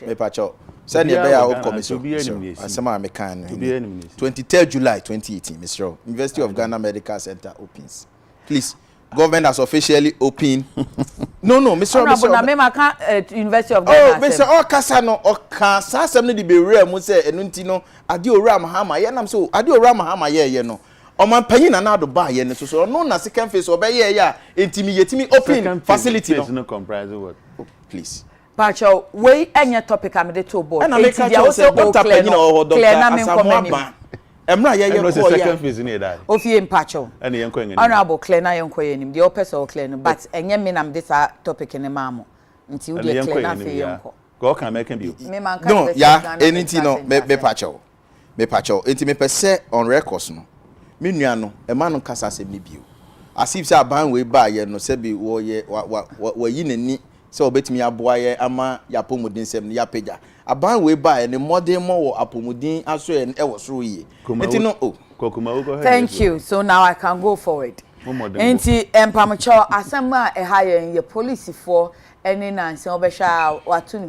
me pacho send the bear of commission asema me kan 23rd July 2018 Mr. University of Ghana Medical Center opens, please. Government has officially opened. No, Mr. University of Ghana. Oh, Mr. Oh, Kasano, oh, Kasa, somebody be rare, Muse, and Untino, Adio Ramahama, Yanam so, Adio Ramahama, yeah, no. Or my penny and other buy, and so no, na second face, or yeah, intimidate me, open facility. No comprise what? Please. Pacho, way any topic I'm the two board. And I make a also Dr. Penny or Dr. Asamoah. Emra ye no second phase in that. Ofie mpacho. And yenko ngeni. Honorable Claire na yenko yenim. The opesa o Claire no, but enye me nam this topic in mamo. Nti u de Claire na fe yenko. Go can make bi. No, yeah, anything no me pacho. Me pacho. Enti me pese on records no. Me nua no, e ma no kasa asem ni bio. Asif say aban we ba ye no se bi wo ye wa yi nani se obetimi aboa ye ama yapomudin sem ne yapeja. Aban we buy and the modern more apomudin aso and ewo so ye. Thank you. So now I can go forward. enti empamocho asema ehaye ye police for eni nanse obehwa watu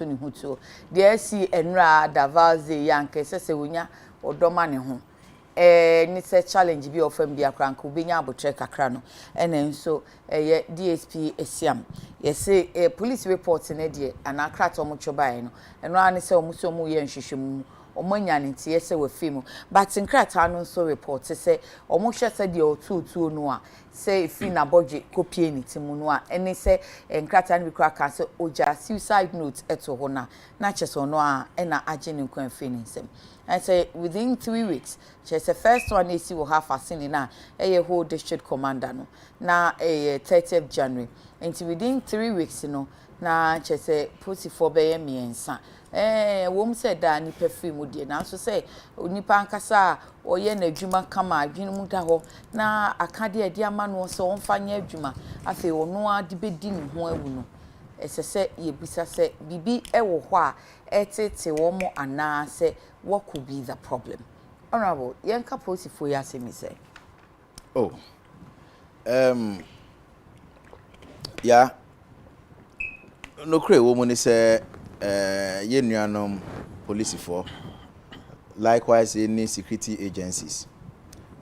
ni hutu de si enra davaze yanke sese wonya odoma ne ho ni se challenge bi ofam bi akranko benya abotre kakra no ene nso ye DSP esiam ye say police report ne de anakra to mo chobae no eno ani se omuso mu ye nhwehwemu omanya ne tie se we film but nkrata no nso report se omohwe se de otutu no a se fi na budget copy ni timu no a ene se nkrata no bi kwa ka se oja suicide note eto ho na cheso no a ena age ne nkwan fi ni nsem. I say within 3 weeks, she's the first one AC will have a scene na a whole district commander no na a 30th January. And within 3 weeks, you know, na she say pussy for be me and son. Wom said that ni perfume would na so say nipa nkasa or ye na adwuma kama adwene mu da ho na akade ade ama no so onfanya adwuma afi ono ade bedi ne ho awu no esese ye bisa se bibi ewo ho a etete wo mo ana se what could be the problem? Honorable, yanka posi for ya se me say. Oh. Yeah. No kre wo mo ni say ye nuanom police for likewise any security agencies.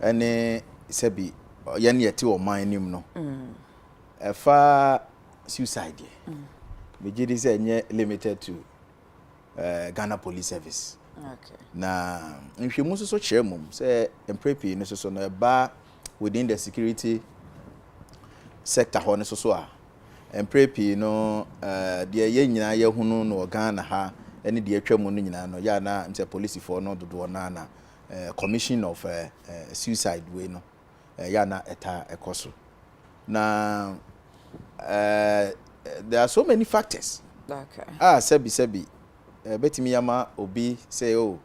Any sebi ye ne yeti o man nim no. Fa suicide. Me gidi say nye limited to Ghana Police Service. Okay. Na nhwemu so kire mum say emprepi ne so no ba within the security sector ho ne so a emprepi no de ye nyina ye hunu no Ghana ha ene de atwamu no nyina no ya na nte police for no dodo na commission of suicide way no ya na eta ekoso na there are so many factors. Okay. Sebi betimi yama obi say oh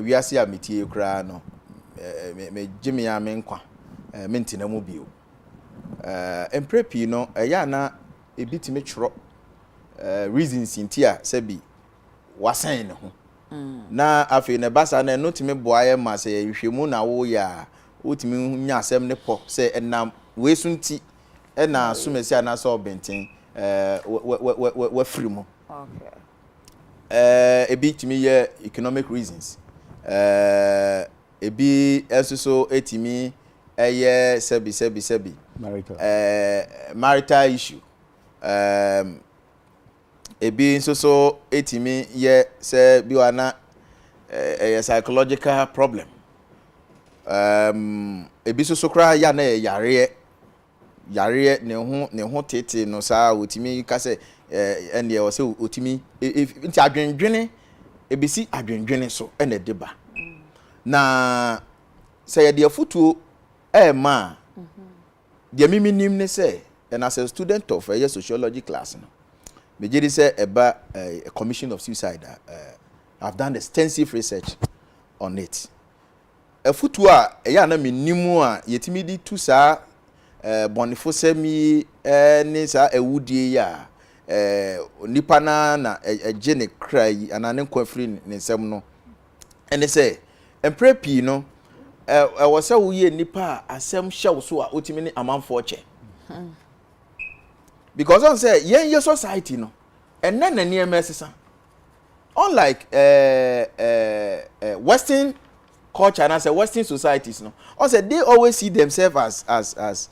wiase ametie kra no me gimi ya me nkwa mentina mu bio emprepi no ya na ebitimi tworo reasons intia sebi wasan ne ho na afi ne basa na no timi boaye ma say hwehwemu na wo ya otimi nya asem ne po say enam wesunti na sumesi ana so benten we free mu. Okay. Ebi timi ye economic reasons. Ebi also etimi eye sebi marital issue. Ebi nso etimi ye se bi wana a psychological problem. Ebi so kra ya na yare ne ho tete no saa otimi ka se ene o se otimi nti adwendwene ebisi adwendwene so ene deba na se ye de afutuo ma de miminim ne se and as a student of a sociology class no me jiri se eba a commission of suicide I've done extensive research on it afutuo a ya na minimu a yetimi di tu saa bonifo semi ni saa ewudie ya nipa na eje ne krai anane kwafri ne nsem no ene se emprepi no wo se wo ye nipa asem hyew so a otimi ni amanfo che because on say yen society no enne na ne emesesa unlike western culture and as a western societies no on say they always see themselves as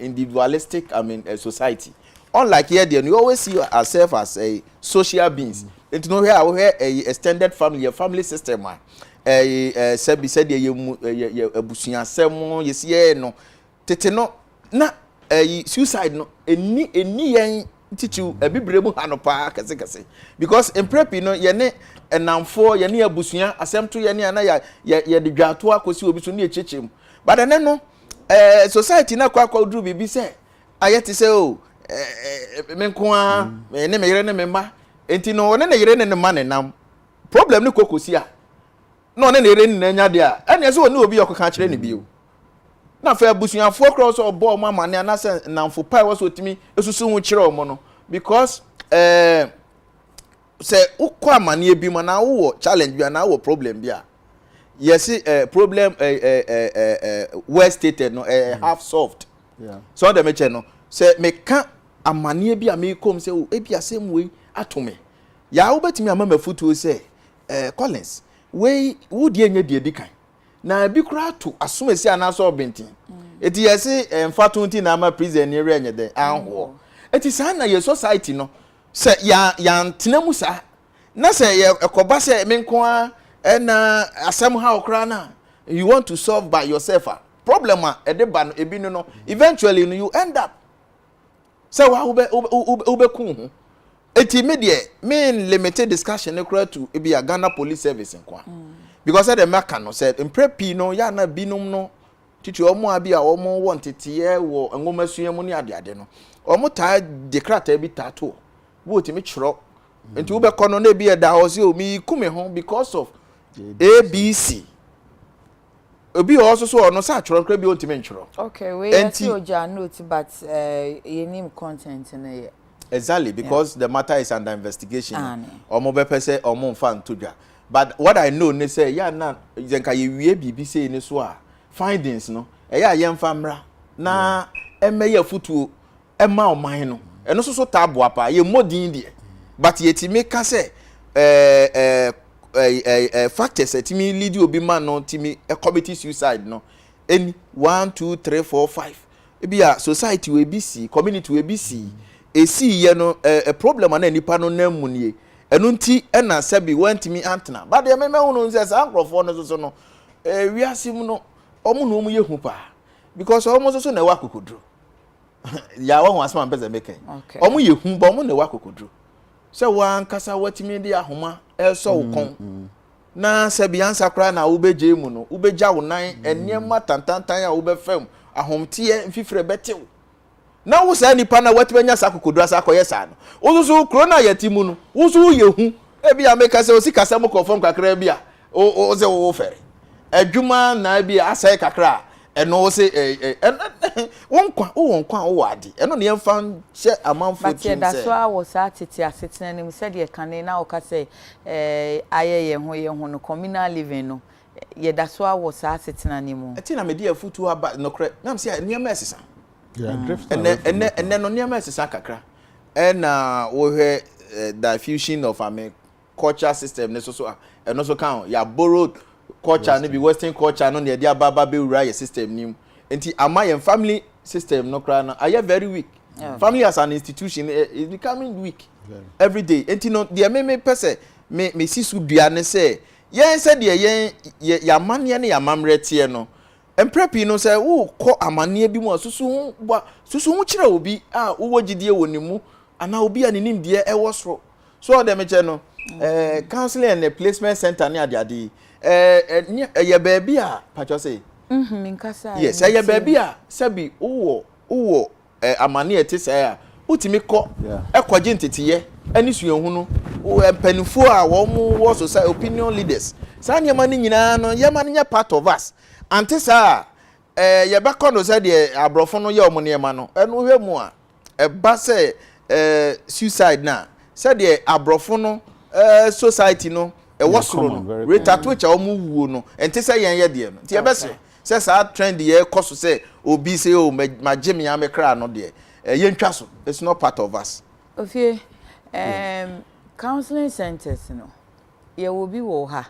individualistic society. Unlike here, you always see ourselves as a social beings. And you know here we have a extended family, a family system. Sebi said ye busunya semo ye see no tete no na suicide no eni yen tichu ebibre mu hanopa kase because in prep no ye ne enamfo ye ne abusunya asem to ye ne na ye de dwato akosi obi so ne echechem but then no society na kwa duru bibi se ayete se o menkoa ne me yere ne me ma enti no ne yere ne ma ne nam problem ni kokosi a no ne yere ne nya de a ene se oni obi yokoka kire ne bio na fa abusuafo cross obo mama ne na se namfo pai wo so timi esusu hu kire omo no because se ukwa amane bi ma na wo challenge bi na wo problem bi a yes problem well stated no half solved. Yeah. So the meche no say me ka amane bi a me kom say o ebi asem we atome ya wo betimi amama futu say Collins we wo die nya die dikan na bi kura to asomasi anaso obentin eti yesi mfatunti na ama prison ni re nya den anho eti sa na ye society no say ya ntenamu sa na say ekoba say me nko a na asem ha okra na you want to solve by yourself problem edeba no ebi no eventually you end up say wa ube kun eti me limited discussion ekura to ebi Ghana police service nko because the maka no said imprepi no ya na binum no titi omo abi a omo won tete wo ngomasuamu ni ade no omo ta decrata bi tato wo ti me chiro enti ube kono na bi e da ho se o mi kume ho because of ABC obi also so no sa chiro kra bi o ti me chiro. Okay, we see oja note but you name content na ye. Exactly, because the matter is under investigation. Omo be pese omo mfa ntodwa. But what I know ne say ya na zenka ye wie bibi say ne so a findings no ya ye mfa mra na emeye futu ema oman no eno so tabo apa ye modin de but ye ti make say factors etimi lead obi man no timi a committee suicide no any 1 2 3 4 5 e bia society we bi si community we bi si e si ye no a problem na nipa no na mu nie enu nti na sabi wantimi antena but ye me hunu nse sa ankrofo no so no wiasim no omu no mu ye hu pa because omu so na wa kokodro ya wa hu asema mpeza meken omu ye hu ba omu na wa kokodro se wa nkasa watimi de ahoma eso ukon na sabi ansa kra na ubeje mu no ubeja wo nan enema tantantan a ubefem ahomtie mfifire betew na wo sa nipa na watibenya sakokodro asakoye sa no ozuzu krona yatimu no wuzu ye hu e bia meka se osikasa mo confirm kakra bia o ze wo fere adwuma na bia asai kakra eno se wonkwa wo ade eno ne yemfa hye amanfo tin se but that's why was atete asetena nim said ye kane na o ka say aye ye ho no communal living no ye that's why was asetena nim ati na me dia futu aba no kre na se ne yema esesa yeah drift and no ne yema esesa kakra wo he diffusion of culture system ne so and also can ya borrowed culture ne be western culture no ne dia baba be wura system nim enti ama ye family system no kra na are very weak. Family as an institution is becoming weak every day enti no dia me pese me sisu dua ne se yen se de yen ya mane ne ya mamrete no emprepi no se wo ko amane bi mu susu hu kire obi a wo gidie wonimu ana obi anenim de e wosro so dem che no counseling and placement center ne ade ye baby a pacho say minkasa yes ye baby a sabi wo amane ete say a utimi ko ekwaje ntetiye ani suyehu no empanifo a wo society opinion leaders sa nyama ni nyina no yema nya part of us antisa ye be kono say de abrofo no ye omonema no enu hwemu a ba say suicide na say de abrofo no society no wosoro no rate to cha omuwuo no entisa yen ye de no ti ye be say sa trend ye koso say obi say o magemi amekra no de yentwa so it's not part of us. Ofie counseling centers no ye will be wo ha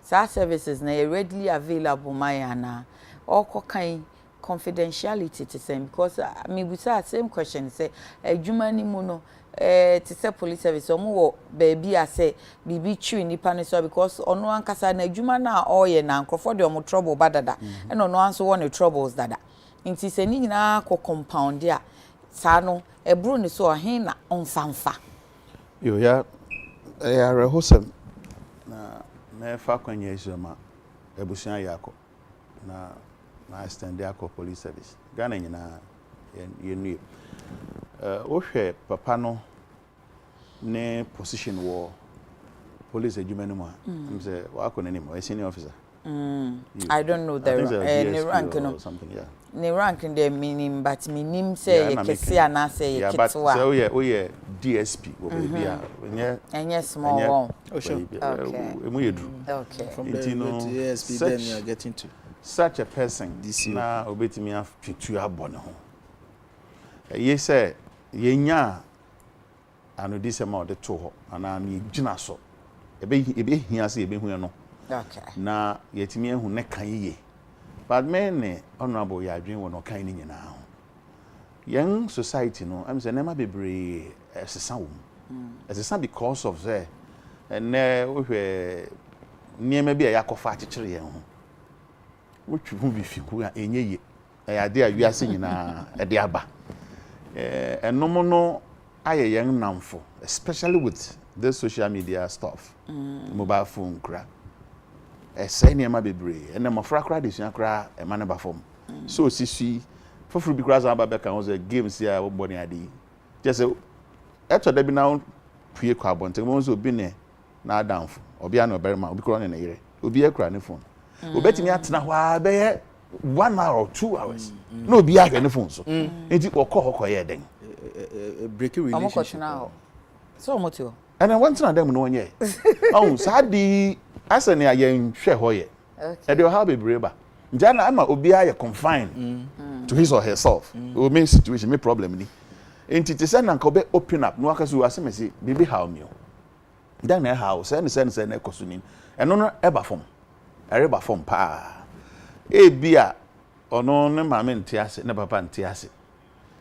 sa services na readily available mayana or kokan confidentiality to say because me we say same question say adwuma ni mu no to say police service omo wo baby a say bibi twi nipa ne so because ono ankasa na adwuma na oye na nkrofo de omo trouble badada and ono anso won the troubles dada nti se ni nyina ko compound a sa no ebru ne so ohen na onfamfa yo ya rehosem na fa kwanya Nsroma ebusuan yako na extend yako police service Ghana nyina ye o hwe papa no ne position wo police adwuma mu a say wako nanim o senior officer I don't know the rank no something yeah ne rank in the meaning but minim say ye kesi ana say ye kitwa so we DSP wo baby a enye small one. Oh sure. Okay. Emu yedu. Okay. From the DSP then you are getting to such a person na obetimi afitu abone ho. Ye say yenya anu disema de to ho ana na gina so. Ebe hia se ebe hu no. Okay. Na yetimi ehu ne kan yiye. But men honorable ya adwen wo no kan ni nyina ho. Young society no am say nema bebre esesa wo. Esesa because of say and wo hwe niema bi a yakofa akekere yen ho. Wotwu hu bi fiku a enye ye. Ade a wiase nyina ede aba. Enom no aye yen namfo, especially with this social media stuff. Mobile phone kra. Say niema bebre ene mafra kra de sua kra e ma ne ba fom. So sisi fofuru bi kra za ba beka on the games here wo boni ade. Just eto da bi na pue kwa bonte mo so bi ne na adamfo. Obi a na oberma obi kra ne yire. Obi ekra ne phone. Obetimi atena ho a be 1 hour or 2 hours. No obi a hwe ne phone so. Enti okọ ye den. Breaking relationship. So motio. And I want to them no nye. Oh, sadi asa ne ayen hwe ho ye. Okay. E dey how be breba. Njana ama obi a ye confined to his or herself. O me situation me problem ni. Enti te say na nka obe open up no aka so asemesi bibi how me. Dan na how say na ekoso ni. Eno no eba form. Ereba form pa. E bia ono ne mama nti ase ne papa nti ase.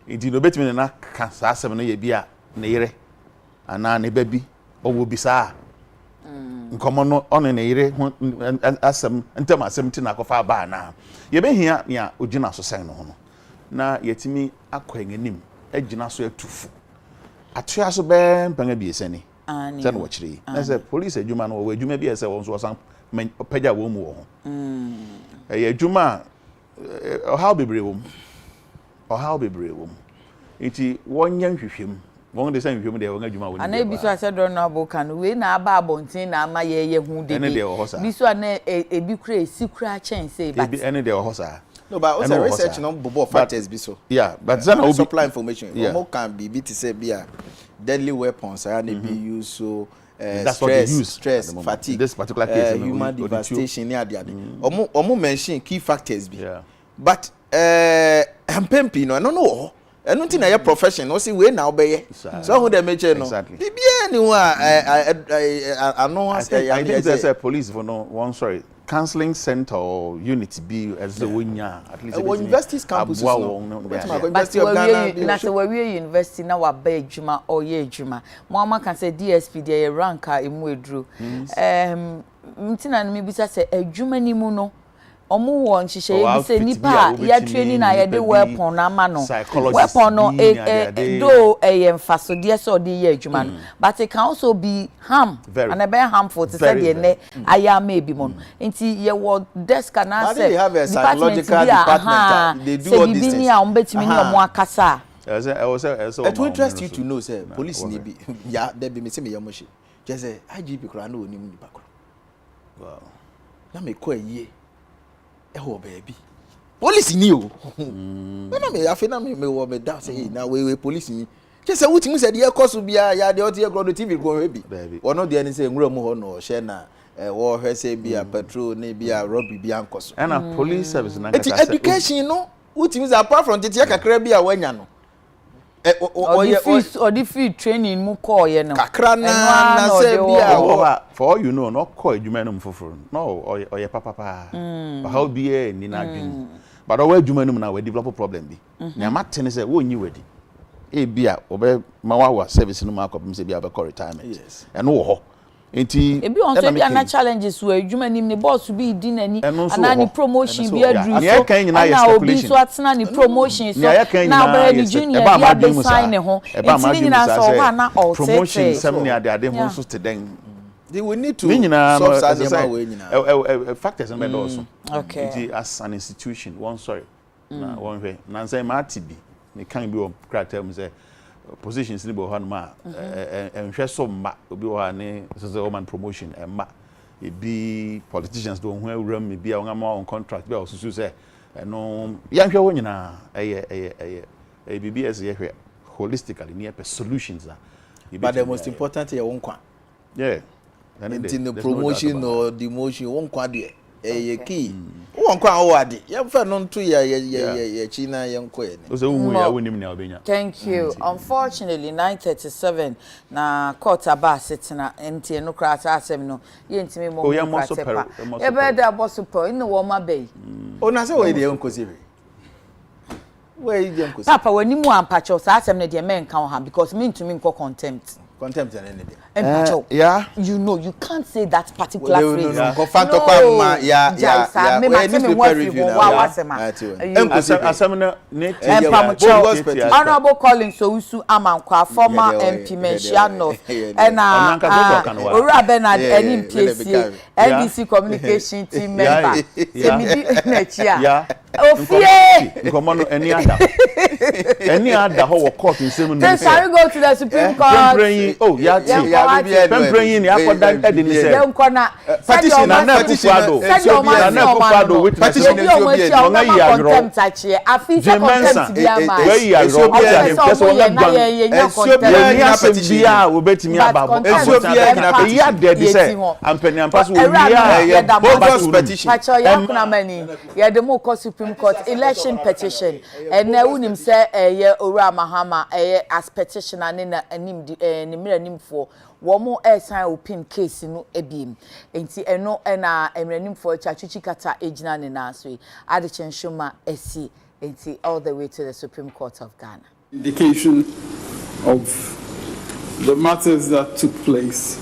Enti no betimi na ka sa asem no ye bia ne yire ana ne babi owo bisa nkomo no ono ne yire asem ntem asem ti na kofa ba na ye behia ya ogina so sen no ho no na yetimi akwan anim agina so atufu atoya so be mpanga bi esani se no wachiri na se police adwuma no wo adwuma bi ese won so san pagya wo mu wo ho adwuma how bebre wo iti wonya nhwehwem won de san hwehwem de won adwuma won ana bi so ase do no abokan we na aba abontin na ama ye hu de bi so na ebi kura esikura chance but any de ho sa no but also research no bobo factors bi so yeah but then will supply information more can be to say be a deadly weapons and be used so stress fatigue this particular case human devastation near the omo mention key factors be yeah but ampempi no no enu ti na your profession no see we na obeye so who dey mention no bibia ni wa I know I think there's a police for no one sorry counseling center or unit be as the wonya at least universities campus no university of Ghana na so we university na wa ba adwuma or ye adwuma mo ama kan say DSP dey rank emu edru mtina na me bisa say adwuma ni mu no omo won hihye bi say nipa ya training na ya de weapon na ma no weapon no do emphasode so de ya adwuma no but it can also be harm and be harmful to say de ne aya ma ebi mo nti ye wo desk na say psychological department they do all these things ni a ombetimi ni omo akasa it will interest you to know say police ni bi ya there be me say me yamoshi just say IGP kra na onim nipa kra wow na me ko aye baby police ni o na me afena me wo me down say na we police ni just say wuti mu say de course bia ya de otie ground TV go hebi ono de ni say nwura mu ho no she na wo hwe say bia patrol na bia robbery bia nkoso na police service na education no wuti mu say apart from tete kakra bia wanya no or the field training mu call ye no kakra na say bia for all you know no call adwuma no mfoforo no oye papa but how be ni na adwuma but all adwuma no na we develop problem bi na matene say wo nyi wedi e bia obe mawa service no ma akopim say bia be retirement and wo ho enti e bi on say bia na challenges we adwuma nim ne boss bi di nani ana ni promotion bi adru so na obi so atena ni promotion so na obere ni junior bia be sign ho enti ni na so ho na all promotion sem ni ade ho so te den they will need to solve factors and also okay as an institution one sorry na one way na say ma tibi ni kan bi o kratem say positions ni bo ha no ma enhwe so ma obi o ha ni so woman promotion ma e bi politicians do ho awuram me bia won ama on contract bia osusu say no ya hwe wo nyina BBS ye hwe holistically near solutions But the most important is one. Yeah. In the promotion or demotion, one quad. A key. One quad. You have known 2 years, China, young queen. Thank you. Unfortunately, 9:37 na court aba sitting and no crash asem no. Yentimi mo. E be da boss super in the warmer bay. Oh, na say we dey uncle Siri. Where is the uncle? Papa, when you mo ampacho asem na dey men kan ha because me to me nko contempt. Contempt and anything. Yeah. You know, you can't say that particular phrase. No. Honorable Colin Sowusu Amankwa, former MP Menchia North, and Ora Bernard, NPC, NDC communication team member. Yeah. Any other whole court in seven. Then shall we go to the Supreme Court? Oh, yeah, bringing the upper down petition and Supreme Court election petition and now unim say Ora Mahama as petitioner na anim for one more airtime open case no ebiem enti eno na emranim for chachuchi kata ejina ne na so Adekye Nsroma esi enti all the way to the Supreme Court of Ghana. Indication of the matters that took place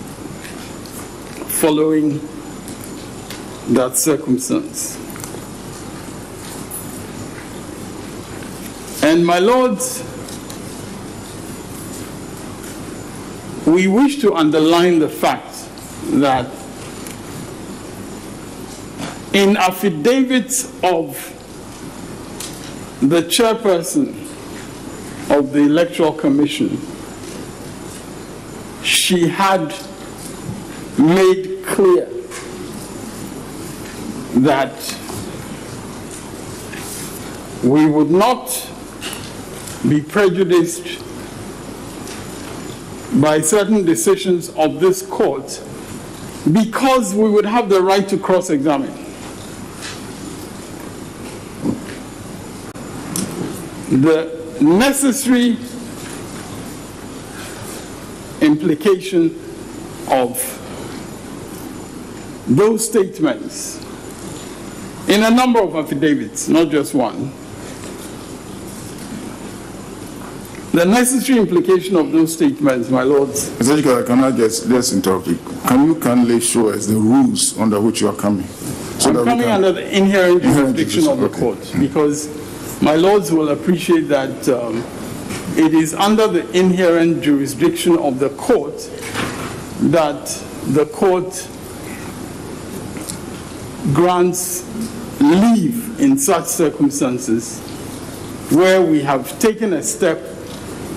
following that circumstance. And my lords, we wish to underline the fact that in affidavits of the chairperson of the Electoral Commission, she had made clear that we would not be prejudiced by certain decisions of this court because we would have the right to cross-examine. The necessary implication of those statements in a number of affidavits, not just one. The necessary implication of those statements, my lords. Mr. Speaker, can I just interrupt you? Can you kindly show us the rules under which you are coming? So I'm coming under the inherent jurisdiction of the court because my lords will appreciate that it is under the inherent jurisdiction of the court that the court grants leave in such circumstances where we have taken a step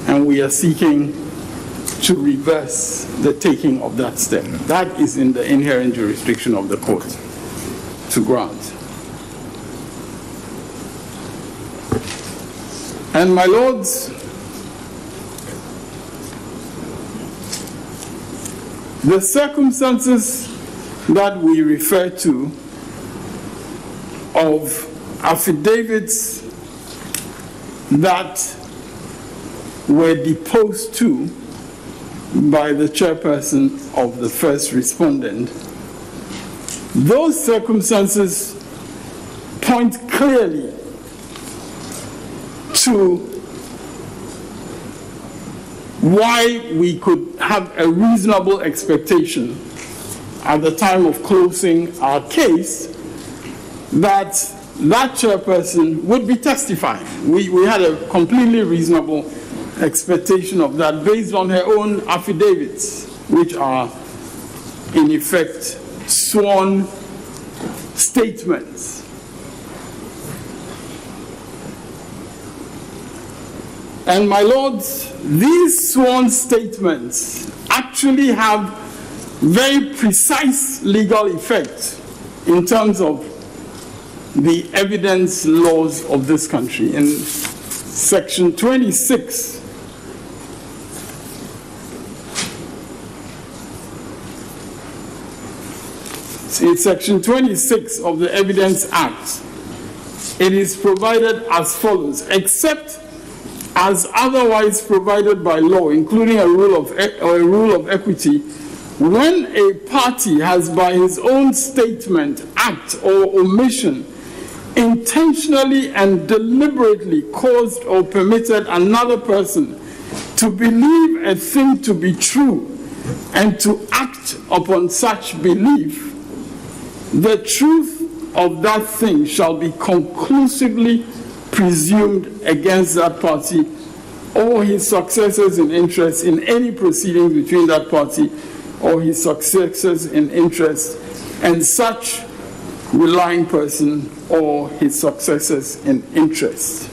and we are seeking to reverse the taking of that step. That is in the inherent jurisdiction of the court to grant. And my lords, the circumstances that we refer to of affidavits that were deposed to by the chairperson of the first respondent, those circumstances point clearly to why we could have a reasonable expectation at the time of closing our case that that chairperson would be testifying. We had a completely reasonable expectation of that based on her own affidavits, which are in effect sworn statements. And my lords, these sworn statements actually have very precise legal effect in terms of the evidence laws of this country. In Section 26 in Section 26 of the Evidence Act, it is provided as follows: except as otherwise provided by law, including a rule of equity, when a party has by his own statement, act, or omission intentionally and deliberately caused or permitted another person to believe a thing to be true and to act upon such belief, the truth of that thing shall be conclusively presumed against that party or his successors in interest in any proceedings between that party or his successors in interest and such relying person or his successors in interest.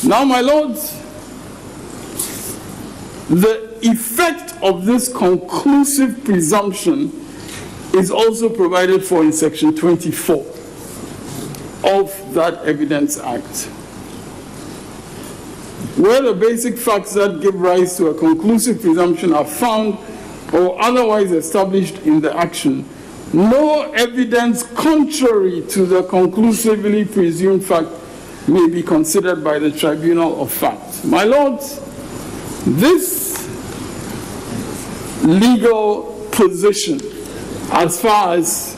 Now, my lords, the effect of this conclusive presumption is also provided for in Section 24 of that Evidence Act, where the basic facts that give rise to a conclusive presumption are found or otherwise established in the action. No evidence contrary to the conclusively presumed fact may be considered by the tribunal of fact. My lords, this legal position, as far as